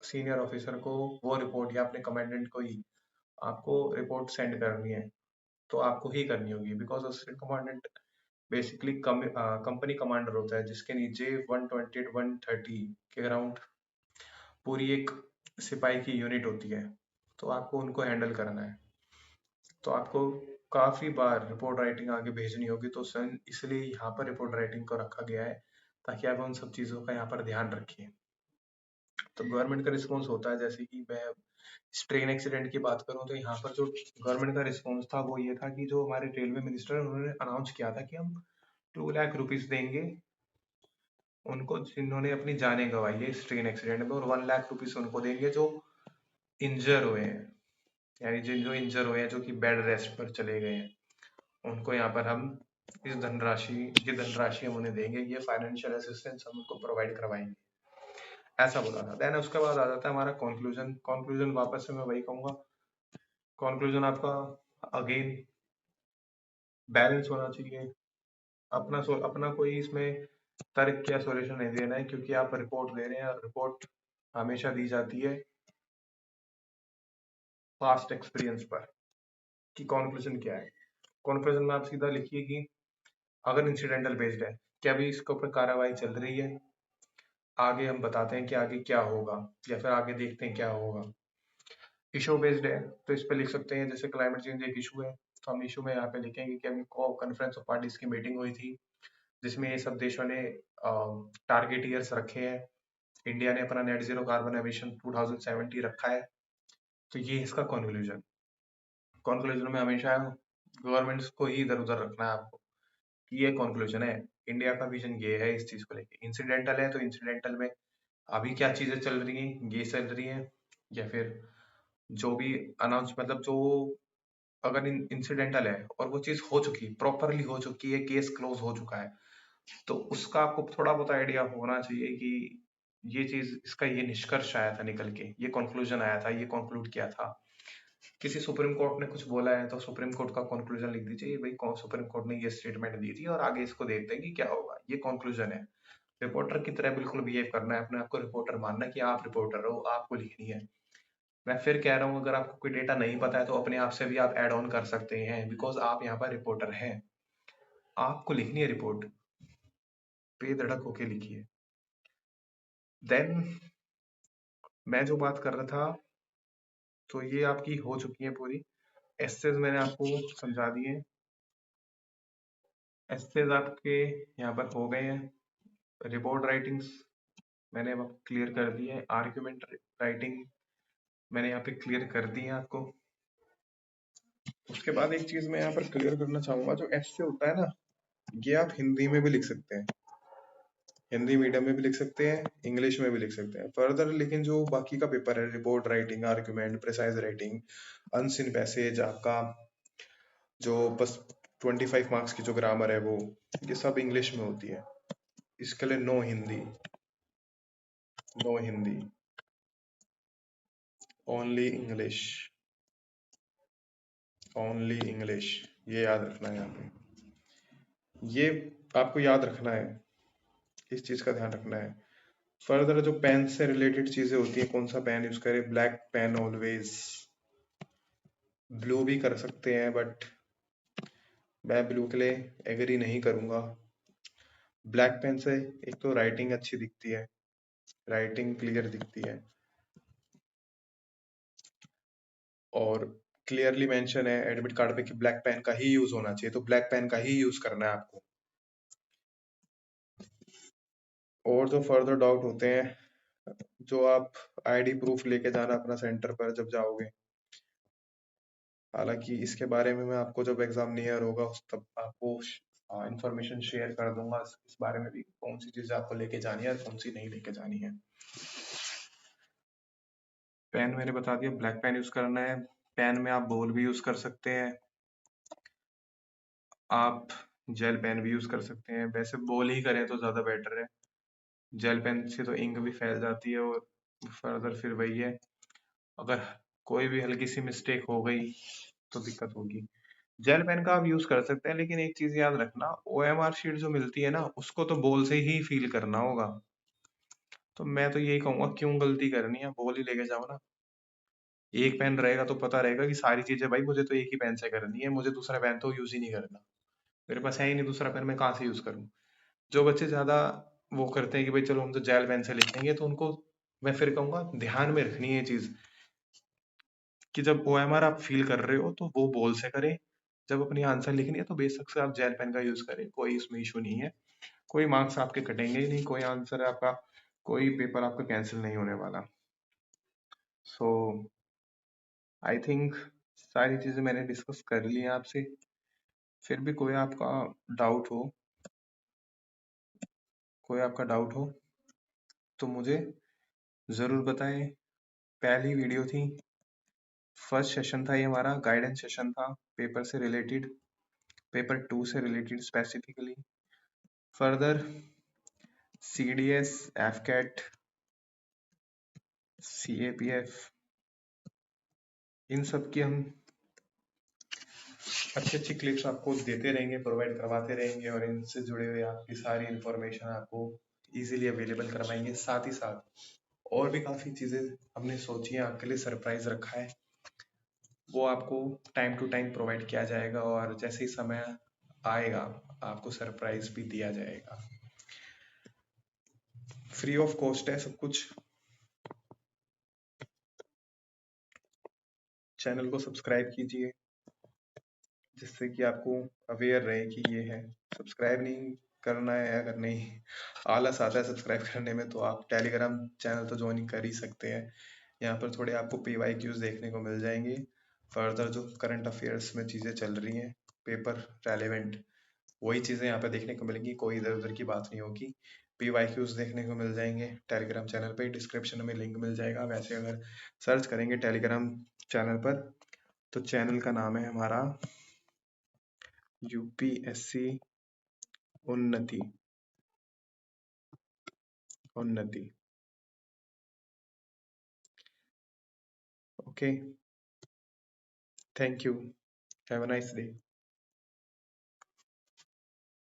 सीनियर ऑफिसर को वो रिपोर्ट या अपने कमांडेंट को ही आपको रिपोर्ट सेंड करनी है, तो आपको ही करनी होगी, because assistant commandant basically company commander होता है जिसके नीचे 120 130 के अराउंड पूरी एक सिपाही की यूनिट होती है, तो आपको उनको हैंडल करना है। तो आपको काफी बार रिपोर्ट राइटिंग आगे भेजनी होगी, तो सन इसलिए यहाँ पर रिपोर्ट राइटिंग को रखा गया है ताकि आप उन सब चीजों का यहाँ पर ध्यान रखिए। तो गवर्नमेंट का रिस्पॉन्स होता है, जैसे कि मैं इस ट्रेन एक्सीडेंट की बात करूं तो यहाँ पर जो गवर्नमेंट का रिस्पॉन्स था वो ये था कि जो हमारे रेलवे मिनिस्टर उन्होंने अनाउंस किया था कि हम 2 लाख रुपीज देंगे उनको जिन्होंने अपनी जानें गंवाई है इस ट्रेन एक्सीडेंट में, और 1 लाख रुपीज उनको देंगे जो इंजर हुए हैं, यानी जिन जो इंजर हुए हैं जो कि बेड रेस्ट पर चले गए हैं, उनको यहाँ पर हम ये धनराशि हम उन्हें देंगे, ये फाइनेंशियल असिस्टेंस हम उनको प्रोवाइड करवाएंगे, ऐसा बोला था। देन उसके बाद आ जाता है हमारा कंक्लूजन। कंक्लूजन वापस से मैं वही कहूंगा, कंक्लूजन आपका अगेन बैलेंस होना चाहिए। अपना कोई इसमें तर्क या सॉल्यूशन नहीं देना है, क्योंकि आप रिपोर्ट दे रहे हैं और रिपोर्ट हमेशा दी जाती है पास्ट एक्सपीरियंस पर कि कंक्लूजन क्या है। कंक्लूजन में आप सीधा लिखिए कि अगर इंसिडेंटल बेस्ड है कि अभी इसके ऊपर कार्रवाई चल रही है, आगे हम बताते हैं कि आगे क्या होगा या फिर आगे देखते हैं क्या होगा। इशू बेस्ड है तो इस पे लिख सकते हैं, जैसे क्लाइमेट चेंज एक इशू है तो हम इशू में यहाँ पे लिखेंगे कि अभी कॉन्फ्रेंस ऑफ पार्टीज की मीटिंग हुई थी जिसमें ये सब देशों ने टारगेट ईयर्स रखे हैं। इंडिया ने अपना नेट जीरो कार्बन एमिशन 2070 रखा है, तो ये इसका कंक्लूजन। कंक्लूजन में हमेशा गवर्नमेंट्स को ही इधर उधर रखना है आपको कि ये कंक्लूजन है, इंडिया का विजन ये है इस चीज को लेके। इंसिडेंटल है तो इंसिडेंटल में अभी क्या चीजें चल रही हैं ये चल रही हैं, या फिर जो भी अनाउंस मतलब जो अगर इंसिडेंटल है और वो चीज हो चुकी प्रॉपरली हो चुकी है, केस क्लोज हो चुका है, तो उसका आपको थोड़ा बहुत आइडिया होना चाहिए कि ये चीज इसका ये निष्कर्ष आया था निकल के, ये कंक्लूजन आया था, ये कंक्लूड किया था। किसी सुप्रीम कोर्ट ने कुछ बोला है तो सुप्रीम कोर्ट का कंक्लूजन लिख दीजिए भाई कौन सुप्रीम कोर्ट ने ये स्टेटमेंट दी थी और आगे इसको देखते हैं कि क्या होगा, ये कंक्लूजन है। रिपोर्टर की तरह बिल्कुल बिहेव करना है, अपने आप को रिपोर्टर मानना है कि आप रिपोर्टर हो, आपको लिखनी है। मैं फिर कह रहा हूँ अगर आपको कोई डेटा नहीं पता है तो अपने आप से भी आप ऐड ऑन कर सकते हैं, बिकॉज आप यहाँ पर रिपोर्टर हैं, आपको लिखनी है रिपोर्ट, बेधड़क होके लिखिए। देन मैं जो बात कर रहा था तो ये आपकी हो चुकी है पूरी। एसेज मैंने आपको समझा दिए, एसेज आपके यहाँ पर हो गए हैं। रिपोर्ट राइटिंग्स मैंने अब क्लियर कर दी है, आर्ग्यूमेंट राइटिंग मैंने यहाँ पे क्लियर कर दी है आपको। उसके बाद एक चीज मैं यहाँ पर क्लियर करना चाहूंगा, जो एसे होता है ना, ये आप हिंदी में भी लिख सकते हैं, हिंदी मीडियम में भी लिख सकते हैं, इंग्लिश में भी लिख सकते हैं फर्दर। लेकिन जो बाकी का पेपर है, report writing, argument, precise writing, unseen passage, आपका जो बस 25 मार्क्स की जो ग्रामर है वो, ये सब इंग्लिश में होती है। इसके लिए no Hindi, no Hindi, only English, only English, ये याद रखना है यहाँ पे। ये आपको याद रखना है, इस चीज का ध्यान रखना है। फर्दर जो पेन से रिलेटेड चीजें होती हैं, कौन सा पेन यूज करें, ब्लैक पेन ऑलवेज। ब्लू भी कर सकते हैं बट मैं ब्लू के लिए एग्री नहीं करूंगा। ब्लैक पेन से एक तो राइटिंग अच्छी दिखती है, राइटिंग क्लियर दिखती है, और क्लियरली मेंशन है एडमिट कार्ड पे कि ब्लैक पेन का ही यूज होना चाहिए, तो ब्लैक पेन का ही यूज करना है आपको। और जो फर्दर डाउट होते हैं, जो आप आईडी प्रूफ लेके जाना अपना सेंटर पर जब जाओगे, हालांकि इसके बारे में मैं आपको जब एग्जाम नियर होगा उस तब आपको इंफॉर्मेशन शेयर कर दूंगा इस बारे में भी, कौन सी चीजें आपको लेके जानी है और कौन सी नहीं लेके जानी है। पेन मैंने बता दिया, ब्लैक पेन यूज करना है। पेन में आप बॉल भी यूज कर सकते हैं, आप जेल पेन भी यूज कर सकते हैं। वैसे बॉल ही करें तो ज्यादा बेटर है, जेल पेन से तो इंक भी फैल जाती है और फर्दर फिर वही है, अगर कोई भी हल्की सी मिस्टेक हो गई तो दिक्कत होगी। जेल पेन का आप यूज कर सकते हैं, लेकिन एक चीज याद रखना, ओएमआर शीट जो मिलती है ना, उसको तो बॉल से ही फील करना होगा। तो मैं तो यही कहूंगा, क्यों गलती करनी है, बॉल ही लेके जाओ ना। एक पेन रहेगा तो पता रहेगा कि सारी चीजें भाई मुझे तो एक ही पेन से करनी है, मुझे दूसरा पेन तो यूज ही नहीं करना, मेरे पास है ही नहीं दूसरा पेन, मैं कहाँ से यूज करूँ। जो बच्चे ज्यादा वो करते हैं कि भाई चलो हम तो जेल पेन से लिखेंगे, तो उनको मैं फिर कहूंगा ध्यान में रखनी है ये चीज, कि जब ओएमआर आप फील कर रहे हो तो वो बॉल से करें, जब अपनी आंसर लिखनी है तो बेशक से आप जेल पेन का यूज करें, कोई इसमें इशू नहीं है। कोई मार्क्स आपके कटेंगे ही नहीं, कोई आंसर आपका, कोई पेपर आपका कैंसिल नहीं होने वाला। सो आई थिंक सारी चीजें मैंने डिस्कस कर ली हैं आपसे। फिर भी डाउट हो कोई आपका डाउट हो तो मुझे जरूर बताएं। पहली वीडियो थी, फर्स्ट सेशन था ये हमारा, गाइडेंस सेशन था पेपर से रिलेटेड, पेपर 2 से related specifically. Further CDS, AFCAT, CAPF, इन सब की हम अच्छी अच्छी क्लिप्स आपको देते रहेंगे, प्रोवाइड करवाते रहेंगे, और इनसे जुड़े हुए आपकी सारी इंफॉर्मेशन आपको इजीली अवेलेबल करवाएंगे। साथ ही साथ और भी काफी चीजें हमने सोची है आपके लिए, सरप्राइज रखा है, वो आपको टाइम टू टाइम प्रोवाइड किया जाएगा, और जैसे ही समय आएगा आपको सरप्राइज भी दिया जाएगा। फ्री ऑफ कॉस्ट है सब कुछ। चैनल को सब्सक्राइब कीजिए, जिससे कि आपको अवेयर रहे कि ये है। सब्सक्राइब नहीं करना है, अगर नहीं आलस आता है सब्सक्राइब करने में, तो आप टेलीग्राम चैनल तो ज्वाइन कर ही सकते हैं। यहाँ पर थोड़े आपको PYQs देखने को मिल जाएंगे, फर्दर जो करंट अफेयर्स में चीज़ें चल रही हैं, पेपर रेलेवेंट, वही चीज़ें यहाँ पे देखने को मिलेंगी, कोई इधर उधर की बात नहीं होगी। PYQs देखने को मिल जाएंगे टेलीग्राम चैनल पे, डिस्क्रिप्शन में लिंक मिल जाएगा। वैसे अगर सर्च करेंगे टेलीग्राम चैनल पर, तो चैनल का नाम है हमारा यूपीएससी उन्नति, उन्नति। Okay, thank you, have a nice day.